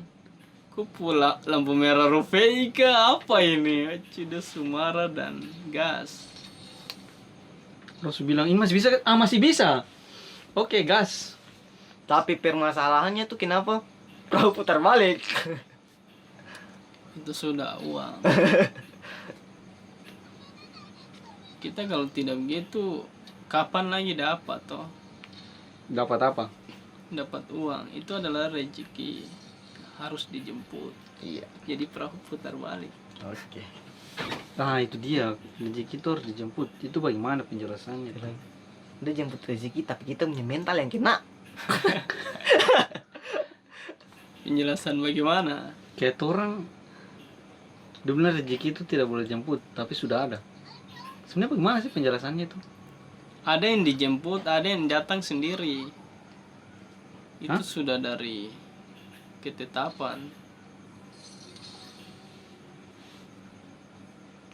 ku pula lampu merah Rufeika apa ini? Sudah Sumara dan gas.
Rasul bilang ini masih bisa? Ah masih bisa. Oke gas.
Tapi permasalahannya tuh kenapa perahu putar balik?
Itu sudah uang. Kita kalau tidak begitu, kapan lagi dapat toh?
Dapat apa?
dapat uang itu adalah rezeki, harus dijemput.
Iya.
Jadi perahu putar balik.
Oke.
Nah itu dia, rezeki itu harus dijemput. Itu bagaimana penjelasannya?
Udah jemput rezeki tapi kita punya mental yang kena.
Penjelasan bagaimana?
Kayak orang, sebenarnya rezeki itu tidak boleh jemput, tapi sudah ada. Sebenarnya bagaimana sih penjelasannya itu?
Ada yang dijemput, ada yang datang sendiri. Itu
Hah?
sudah dari ketetapan.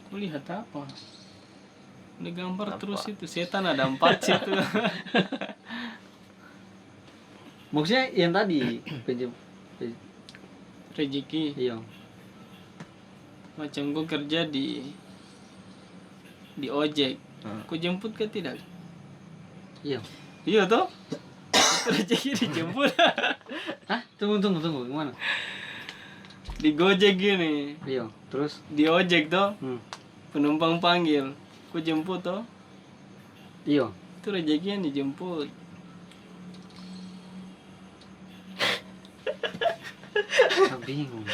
Kau lihat apa? Udah gambar terus itu. Setan ada 4 situ.
Maksudnya yang tadi
Rezeki.
iya.
Macam gue kerja di ojek. Kau jemput ke tidak?
Iya.
Iya toh? Itu rezeki dijemput.
Hah? Tunggu, gimana?
Di Gojek gini.
Iya, terus?
Di ojek toh.
Hmm.
Penumpang panggil. Kau jemput toh?
Iya.
Itu rezeki yang dijemput.
Saya bingung.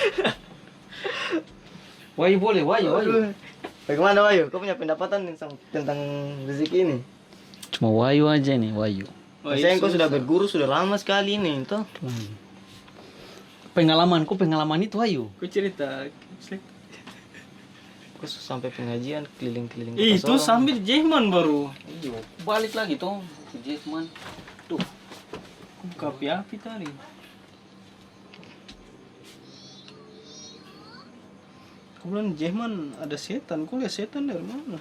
Wahyu boleh, Wahyu.
Bagaimana Wahyu? Kau punya pendapatan tentang rezeki ini?
Cuma Wahyu aja nih, Wahyu.
Wah,
Saya
iya,
kau sudah
susah.
berguru sudah lama sekali nih, toh.
Pengalaman itu Wahyu.
Kau cerita.
Kau sampai pengajian keliling-keliling
Ih, itu
Sorong.
sambil Jehman baru.
Iya, balik lagi tuh, Jetman. Tuh,
Buka api tadi. Kau bilang Jehman ada setan. Kau lihat setan dari mana?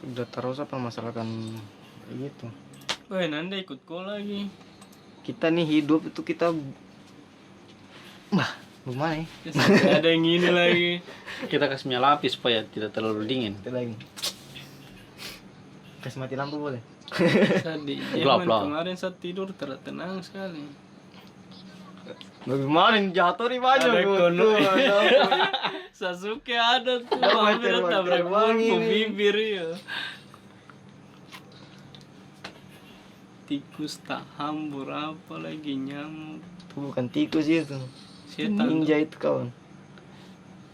Sudah terus apa masalahkan gitu.
Woi, Nanda ikut kau lagi.
Kita nih hidup itu kita gimana ya?
Ya, sampai ada yang ini lagi.
kita kasih minyak lapis supaya tidak terlalu dingin.
Itu lagi. Kasih mati lampu boleh?
Tadi
Gelap
Jehman
lah.
kemarin saat tidur tenang sekali.
Bagaimana ini jatuh nih banyak
Ada
gua.
kono.
Tuh,
Sasuke ada tuh.
Ada
Hampir
water
tabrak
wangi
mulpu
nih.
bibir ya. Tikus tak hambur apa lagi nyamuk.
Itu bukan tikus itu.
Setan.
Ninja itu kawan.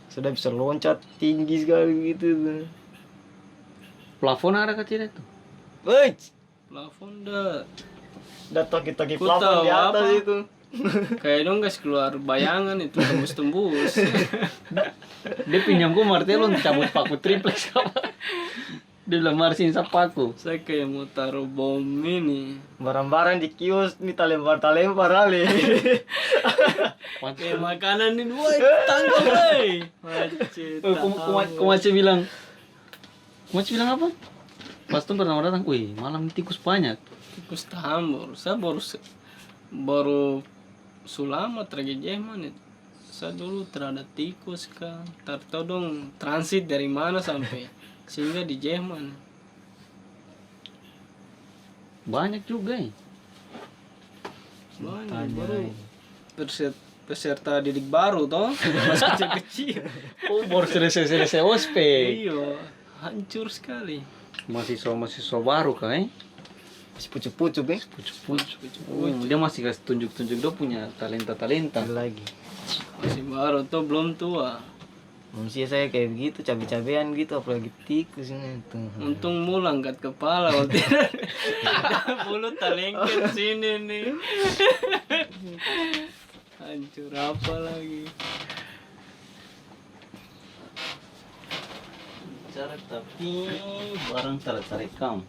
Sudah bisa loncat tinggi sekali gitu.
Plafon ada kah tidak itu?
Woi,
Plafon dah.
udah toki-toki
Ku
plafon
tahu
di atas
apa.
itu.
Kayak dong guys keluar bayangan itu tembus-tembus.
Dia pinjamku martelo untuk cabut paku triplex apa? Dia bilang marsin sapaku.
Saya kayak mau taruh bom ini.
Barang-barang di kios ini talempar ali.
Kayak makanan ini, woi tangkap woi. Macet.
Kau masih bilang apa? Pas tuh pertama datang, wih malam ini tikus banyak.
Tikus tak hambur. Saya baru sulamat lagi Jehman itu. Saya dulu terhadap tikus kah. Tahu dong transit dari mana sampai sehingga di Jehman.
Banyak juga ya.
Banyak baru peserta didik baru toh masih kecil-kecil.
Oh baru selesai ospek.
Iya, hancur sekali.
Mahasiswa baru kah eh?
Masih pucuk-pucuk nih.
Pucuk. Dia masih kasih tunjuk-tunjuk dia punya talenta.
Ada lagi.
Masih baru tuh belum tua.
Manusia saya kayak begitu, cabai-cabean gitu, apalagi tikus ini tuh.
Untung mulu angkat kepala kalau tidak mulut talengket sini nih. Hancur apa lagi?
Cara tapi barang tarekam.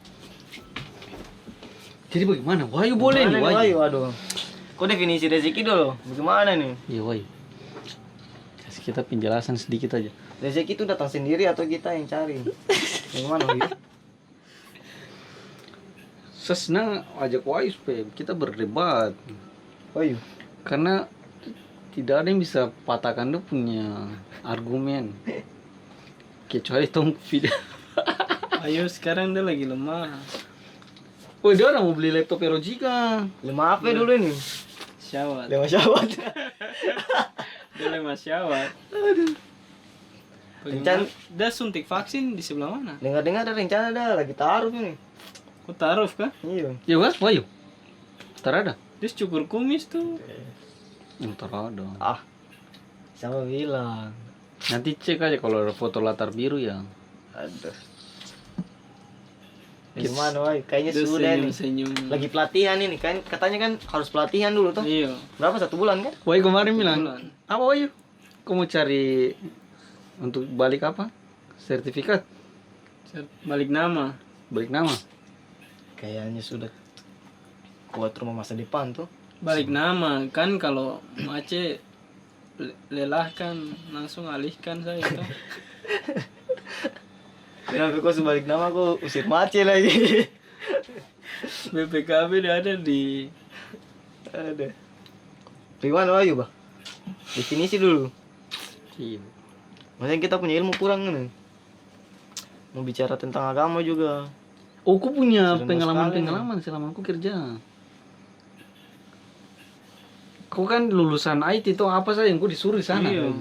Jadi bagaimana? Wahyu boleh nih,
Gimana
Wahyu.
Aduh. Kok definisi rezeki dulu? Bagaimana nih?
Iya, Wahyu. Kasih kita penjelasan sedikit aja.
Rezeki itu datang sendiri atau kita yang cari? Bagaimana Wahyu?
Saya senang ajak Wahyu supaya kita berdebat.
Wahyu.
Karena tidak ada yang bisa patahkan dia punya argumen. Kecuali tong video.
Ayo sekarang dia lagi lemah.
Oh, dia orang mau beli laptop Erojika.
Lemah apa dulu nih?
Syawat.
Lemah syawat.
Dia lemah syawat.
Rencan-
Dia suntik vaksin di sebelah mana?
Dengar-dengar ada rencana dah lagi taruh nih.
Kok taruh kah?
Iya.
Ya, Wahyu. Terada?
Dia cukur kumis tuh.
Terada.
Ah, siapa bilang?
Nanti cek aja kalau ada foto latar biru ya.
Aduh. Gimana, woy? Kayaknya
Dia
sudah nih.
senyum.
Lagi pelatihan ini kan, katanya kan harus pelatihan dulu tuh.
Iya.
Berapa, 1 bulan kan?
Woi kemarin bilang,
Bulan.
apa Wahyu? Kau mau cari untuk balik apa? Sertifikat,
Balik nama.
balik nama.
Kayaknya sudah kuat rumah masa depan tuh.
Balik nama kan kalau Mace lelah kan langsung alihkan saya tuh.
Kenapa kok sebalik nama kok usir Mace lagi?
BPKB dia ada di
Ada. Gimana Wahyu, Bah? Definisi dulu.
Iya.
Maksudnya kita punya ilmu kurang nih. Mau bicara tentang agama juga.
Oh, aku punya
Sering
pengalaman selama aku kerja. Kau kan lulusan IT itu apa saja yang kau disuruh di sana?
Iya.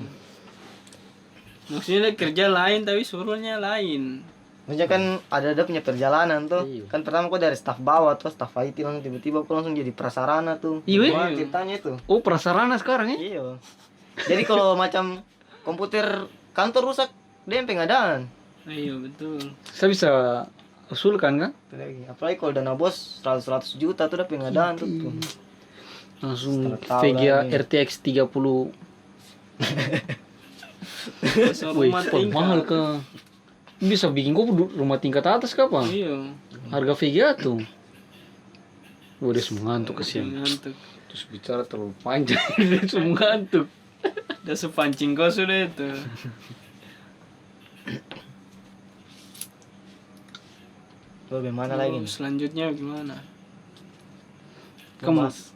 Maksudnya dia kerja lain tapi suruhnya lain.
Maksudnya kan ada punya perjalanan tuh.
Iya.
Kan pertama kok dari staf bawah tuh, staf IT langsung tiba-tiba kok langsung jadi prasarana tuh.
Iya.
Wah, ceritanya itu.
Oh, prasarana sekarang ya?
Iya. Jadi kalau macam komputer kantor rusak, dia yang pengadaan.
Iya betul.
Saya bisa usulkan kan?
Itu lagi. Apalagi kalau dana bos 100 juta tuh udah pengadaan tuh.
Langsung
Tahu
VGA
lah ini.
RTX 30.
So,
Wih,
rumah
kok mahal
tingkat.
ke. Bisa bikin kau rumah tingkat atas kapan?
Iya.
Harga VGA tuh. Udah semua ngantuk kesian.
Ngantuk.
Terus bicara terlalu panjang, dia semua ngantuk.
Udah sepancing kau sudah itu.
Tuh bagaimana lagi nih?
Selanjutnya gimana?
Kamu
Mas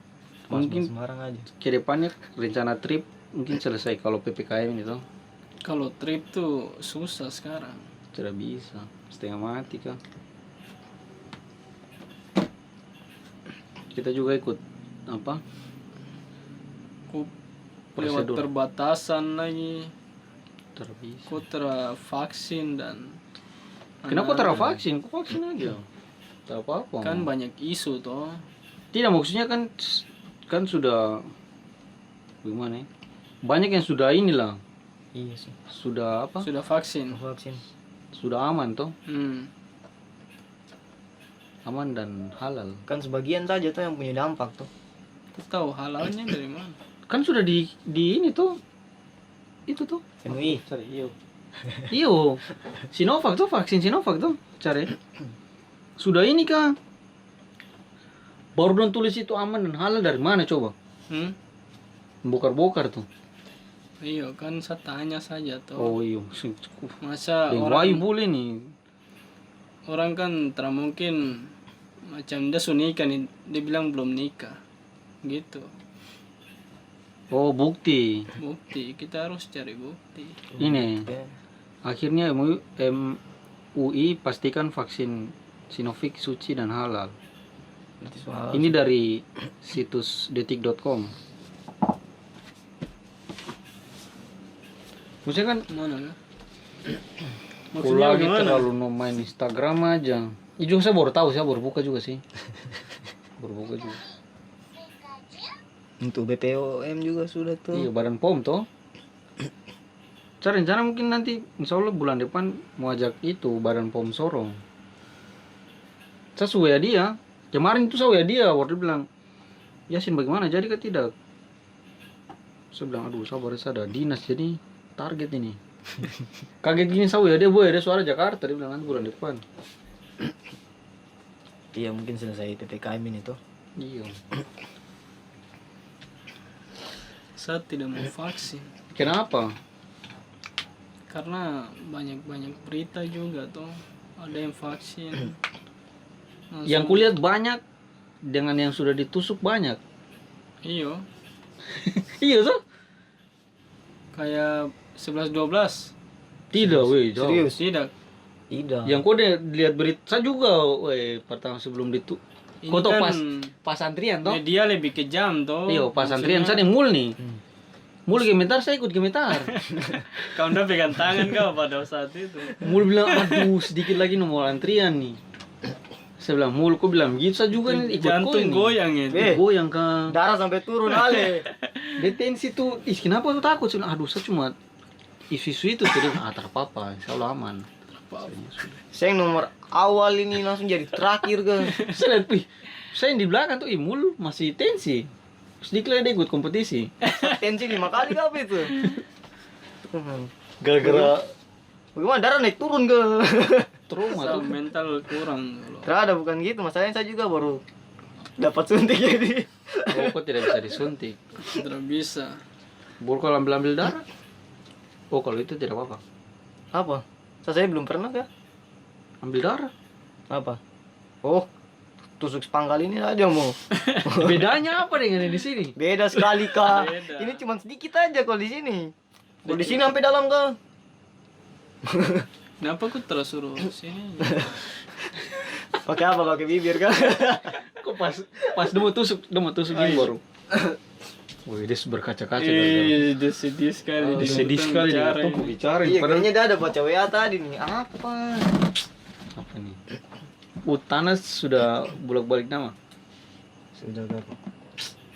mungkin
Semarang aja.
ke depannya rencana trip mungkin selesai kalau PPKM ini tuh.
Kalau trip tuh susah sekarang.
Tidak bisa, setengah mati kan. Kita juga ikut apa?
Ku lewat
Prosedur.
perbatasan lagi.
Tidak bisa.
Ku vaksin dan
Kenapa tidak vaksin? Kau vaksin aja. Tak apa-apa.
kan banyak isu toh.
Tidak, maksudnya kan sudah gimana ya? Banyak yang sudah inilah,
Iya sih.
sudah apa?
Sudah vaksin.
Vaksin.
Sudah aman toh,
Hmm.
aman dan halal.
Kan sebagian saja tuh yang punya dampak tuh.
Ku tahu halalnya dari mana.
Kan sudah di ini tuh, itu tuh.
MUI.
Cari iyo, Sinovac tuh, vaksin Sinovac tuh, cari. Sudah ini kah? Baru dong tulis itu aman dan halal dari mana coba?
Hmm?
Bokar-bokar tuh.
Iya kan saya tanya saja toh.
Oh iyo,
Masa
Wayu
orang
boleh nih.
orang kan tak mungkin macam dia sudah nikah nih, dia bilang belum nikah. Gitu.
Oh bukti,
Bukti, kita harus cari bukti.
ini.
Ya.
Akhirnya MUI pastikan vaksin Sinovac suci dan halal.
Berarti soal
Ini dari situs detik.com. Maksudnya kan
Mana kah?
aku
Maksudnya
lagi
gimana?
terlalu main Instagram aja. Ijung saya baru tahu, saya baru buka juga sih. Baru buka juga.
untuk BPOM juga sudah tuh.
Iya, Badan POM toh. Cara rencana mungkin nanti insya Allah bulan depan mau ajak itu Badan POM Sorong. Saya suwe dia. Kemarin itu saya suwe dia, waktu dia bilang, Yasin bagaimana jadi ke tidak? Saya bilang, aduh sabar saya ada dinas jadi target ini. Kaget gini saya suwe dia, boy ada suara Jakarta, dia bilang nanti bulan depan.
Iya mungkin selesai PPKM ini tuh.
Iya.
Saya tidak mau vaksin
Kenapa?
karena banyak berita juga tuh ada yang vaksin. Langsung-
Yang kulihat banyak dengan yang sudah ditusuk banyak.
Iya,
Iya tuh?
kayak 11-12.
Tidak, weh, jauh.
Serius?
Tidak.
Tidak.
Yang kau lihat berita saya juga, weh, pertama sebelum itu.
Ini
Kau tahu
kan
pas antrian toh?
media lebih kejam toh.
Iya, pas antrian
Maksudnya,
saya yang mul nih. Mul gemetar, saya ikut gemetar.
kau udah pegang tangan kau pada saat itu.
Mul bilang, aduh sedikit lagi nomor antrian nih. Saya bilang mul, kok bilang gitu, saya juga nih ikut
Jantung
ini.
goyang itu.
Goyang kan.
Darah sampai turun ale.
Detensi tuh, kenapa tuh takut? Saya bilang, aduh saya cuma isu-isu itu jadi apa-apa, insya Allah aman.
Saya yang nomor awal ini langsung jadi terakhir kan.
Saya lihat, saya yang di belakang tuh imul masih tensi. Sedikit dia ikut kompetisi.
Tensi 5 kali apa itu?
Gara-gara
Bagaimana darah naik turun ke?
trauma
Masa
tuh.
mental kurang kalau.
Terada bukan gitu, masalahnya saya juga baru dapat suntik jadi.
Oh, kok tidak bisa disuntik?
Tidak bisa.
Baru kalau ambil darah? Oh, kalau itu tidak apa-apa.
Apa? Saya belum pernah kah?
Ambil darah.
Apa? Oh, tusuk sepangkal ini aja mau.
Bedanya apa dengan yang di sini?
Beda sekali kak.
Beda.
Ini cuma sedikit aja kalau di sini. Kalau di sini sampai dalam kak.
Kenapa aku terus suruh sini?
Pakai apa? Pakai bibir kak.
Kok pas dia mau tusuk gini baru. Wih, dia berkaca-kaca.
Dia sedih sekali. dia
Sedih
ngutang
sekali
bicara
dia
ini.
tuh bicara.
Iya,
Padahal
kayaknya dia ada baca WA tadi nih. Apa?
apa nih? Tanah sudah bolak-balik nama.
Sudah kak.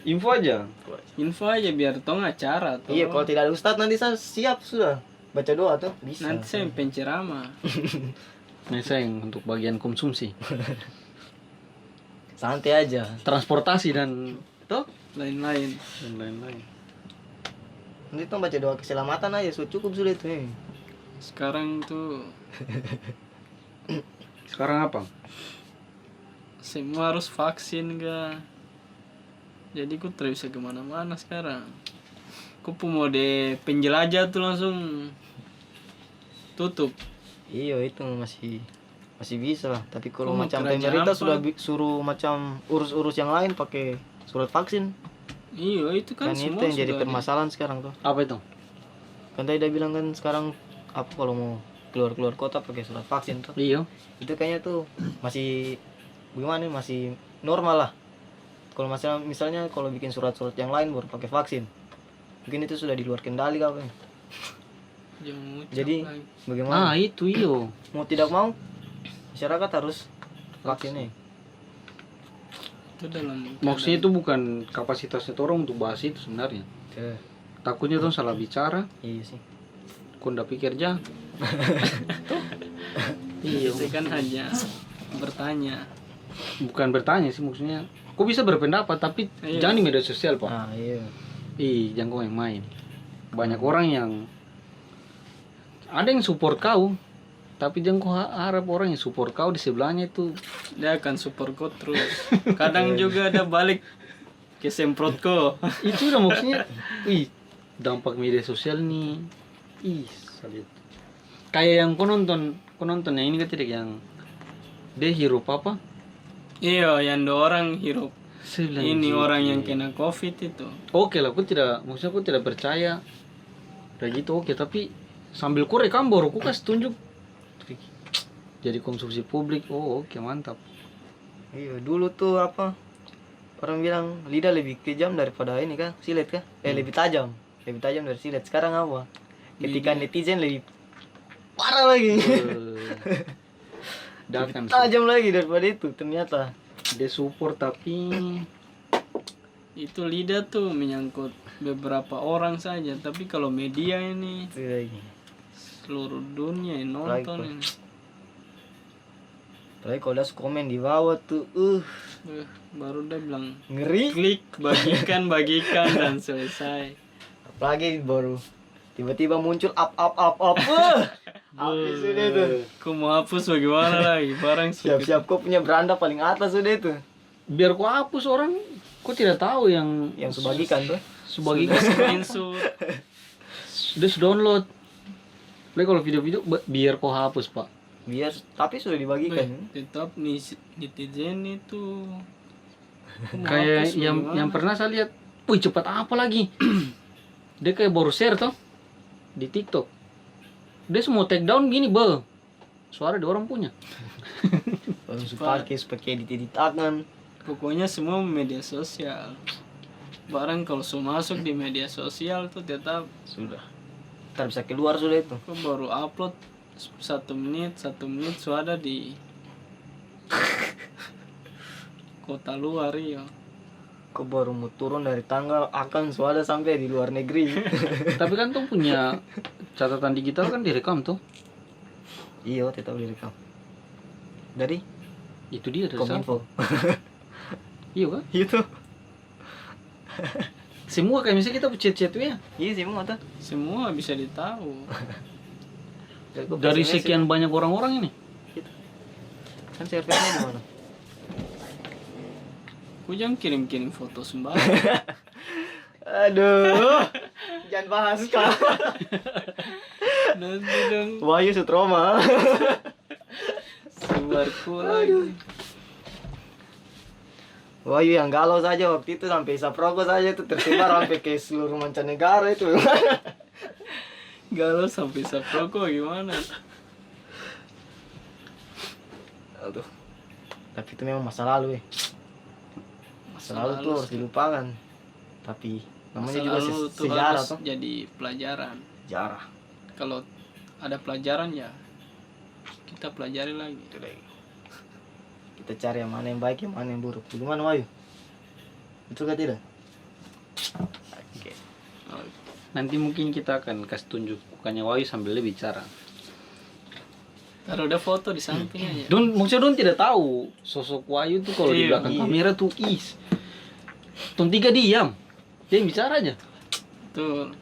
Info aja.
Info aja biar tong acara tuh.
Iya, kalau tidak ada ustadz nanti saya siap sudah. Baca doa tuh bisa.
Nanti saya yang penceramah.
Nah, saya yang untuk bagian konsumsi,
Santai aja.
transportasi dan
Lain-lain.
lain-lain.
Nanti tuh baca doa keselamatan aja, so cukup sudah itu.
Sekarang tuh
Sekarang apa?
semua harus vaksin ga. Jadi ku tidak bisa kemana-mana sekarang. Ku mode penjelajah tuh langsung tutup.
Iya itu masih bisa lah. Tapi kalau
Kok
macam
kerajaan
pemerintah
apa?
sudah suruh macam urus-urus yang lain pakai surat vaksin.
Iya itu kan,
Kan itu
semua
yang jadi
sudah
permasalahan sekarang tuh.
Apa itu?
Kan tadi dia bilang kan sekarang apa kalau mau keluar kota pakai surat vaksin tuh.
Iya.
Itu kayaknya tuh masih gimana nih, masih normal lah. Kalau misalnya kalau bikin surat-surat yang lain baru pakai vaksin. Mungkin itu sudah di luar kendali kali.
jangan ucap
Jadi
lagi.
bagaimana?
Itu iyo.
Mau tidak mau masyarakat harus vaksin nih.
Itu dalam
Maksudnya itu bukan kapasitasnya orang untuk bahas itu sebenarnya. Takutnya tuh salah bicara,
Iya sih.
kau ndak pikir aja. Iya.
saya kan hanya bertanya.
Bukan bertanya sih maksudnya. Kok bisa berpendapat tapi
Iya.
jangan di media sosial, Pak.
Nah, iya.
Jangan kau main-main. Banyak orang yang ada yang support kau, tapi jangan kau harap orang yang support kau di sebelahnya itu.
Dia akan support kau terus. Kadang juga ada balik ke semprot kau.
Itu udah maksudnya, dampak media sosial nih. Salit. Kayak yang kau nonton yang ini kan tidak yang dia hirup apa?
Iya, yang dua orang hirup.
Saya bilang,
Ini
"Gila."
orang yang kena COVID itu.
Oke lah, maksudnya aku tidak percaya. Udah gitu oke, tapi sambil ku rekam baru ku kasih tunjuk. Jadi konsumsi publik. Oh, oke mantap.
Iya, dulu tuh apa? Orang bilang lidah lebih kejam daripada ini kan, silet kah? Lebih tajam. Lebih tajam dari silet. Sekarang apa? Ketika netizen lebih parah lagi.
Dakan
Tajam lagi daripada itu ternyata.
dia support tapi
Itu lidah tuh menyangkut beberapa orang saja, tapi kalau media ini
Itu lagi.
seluruh dunia yang nonton
Like,
ini.
Apalagi kalau ada komen di bawah tuh,
Baru dia bilang
ngeri.
klik, bagikan dan selesai.
Apalagi baru tiba-tiba muncul up. Habis sudah itu.
Aku mau hapus bagaimana lagi, barang
Siap-siap kau punya beranda paling atas sudah itu.
biar ku hapus orang, ku tidak tahu yang
Yang sebagikan tuh.
sebagian
screenshot.
sudah download. Tapi kalau video-video biar kau hapus, Pak.
Biar tapi sudah dibagikan.
Tetap netizen itu aku mau
Kayak
hapus
yang
bagaimana.
pernah saya lihat, wih cepat apa lagi? Dia kayak baru share toh di TikTok. Dia semua take down gini, suara dia orang punya.
Langsung pakai edit tangan.
Pokoknya semua media sosial. Barang kalau sudah masuk di media sosial tuh tetap
Sudah. Ntar bisa keluar sudah itu.
aku baru upload 1 menit sudah ada di kota luar iya.
Kau baru mau turun dari tangga akan sudah sampai di luar negeri.
Tapi kan tuh punya catatan digital kan direkam tuh.
Iya, tetap direkam. Dari
Itu dia dari siapa?
Kominfo.
Iya kan?
Itu.
Semua kayak misalnya kita chat-chat ya.
Iya sih mau tuh.
Semua bisa ditahu.
Dari sekian banyak orang-orang ini.
Kan servernya di mana?
Aku jangan kirim-kirim foto sembarang.
Aduh. Jangan bahas kak.
Nanti dong
Wahyu Sutroma.
sebarku lagi.
Wahyu yang galau saja waktu itu sampai isap rokok saja itu tersebar sampai ke seluruh mancanegara itu.
Galau sampai saproko gimana?
Aduh. Tapi itu memang masa lalu Masa lalu tuh harus dilupakan. Tapi namanya
Masa
juga
lalu tuh
sejarah
harus
tuh.
jadi pelajaran.
Sejarah.
Kalau ada pelajaran ya kita pelajari lagi.
Itu lagi. Kita cari yang mana yang baik, yang mana yang buruk. Gimana Wahyu? Betul gak tidak? Oke.
Oh,
Nanti mungkin kita akan kasih tunjuk bukannya Wahyu sambil dia bicara.
taruh ada foto di samping aja.
Maksudnya Don tidak tahu sosok Wahyu tuh kalau di
Iya,
belakang
iya.
kamera tuh Tom tiga diam. Dia yang bicara aja.
Tuh.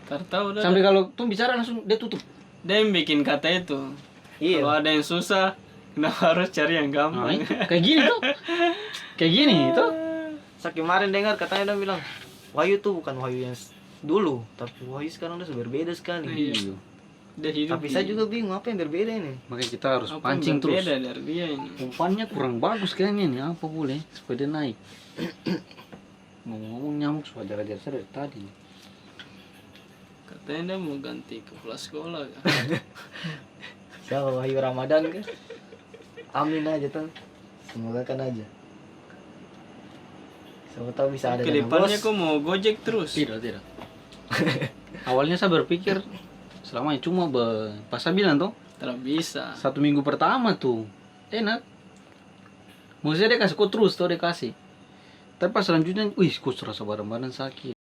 Tahu udah.
Sampai kalau Tom bicara langsung dia tutup.
Dia yang bikin kata itu.
Iya.
Kalau ada yang susah, kenapa harus cari yang
Nah,
gampang?
itu. Kayak gini tuh. Kayak gini itu.
Saya kemarin dengar katanya dia bilang Wahyu tuh bukan Wahyu yang dulu, tapi Wahyu sekarang udah berbeda sekali.
Iya. Dia hidup
Tapi saya juga bingung apa yang berbeda ini.
Makanya kita harus
apa
pancing
yang
terus.
berbeda dari dia ini.
Umpannya kurang bagus kayaknya nih. Apa boleh supaya dia naik. Ngomong nyamuk supaya jaga dari tadi.
Katanya dia mau ganti kepala sekolah kan?
Siapa Wahyu Ramadan kan? Amin aja tuh. Semoga kan aja. Siapa tahu bisa ada dana
Kedepannya
bos.
kok mau gojek terus?
Tidak. Awalnya saya berpikir selamanya cuma pas saya bilang tuh
Tidak bisa.
1 minggu pertama tuh enak. Maksudnya dia kasih kok terus tuh dia kasih. Tapi pas selanjutnya, wih kok serasa badan sakit.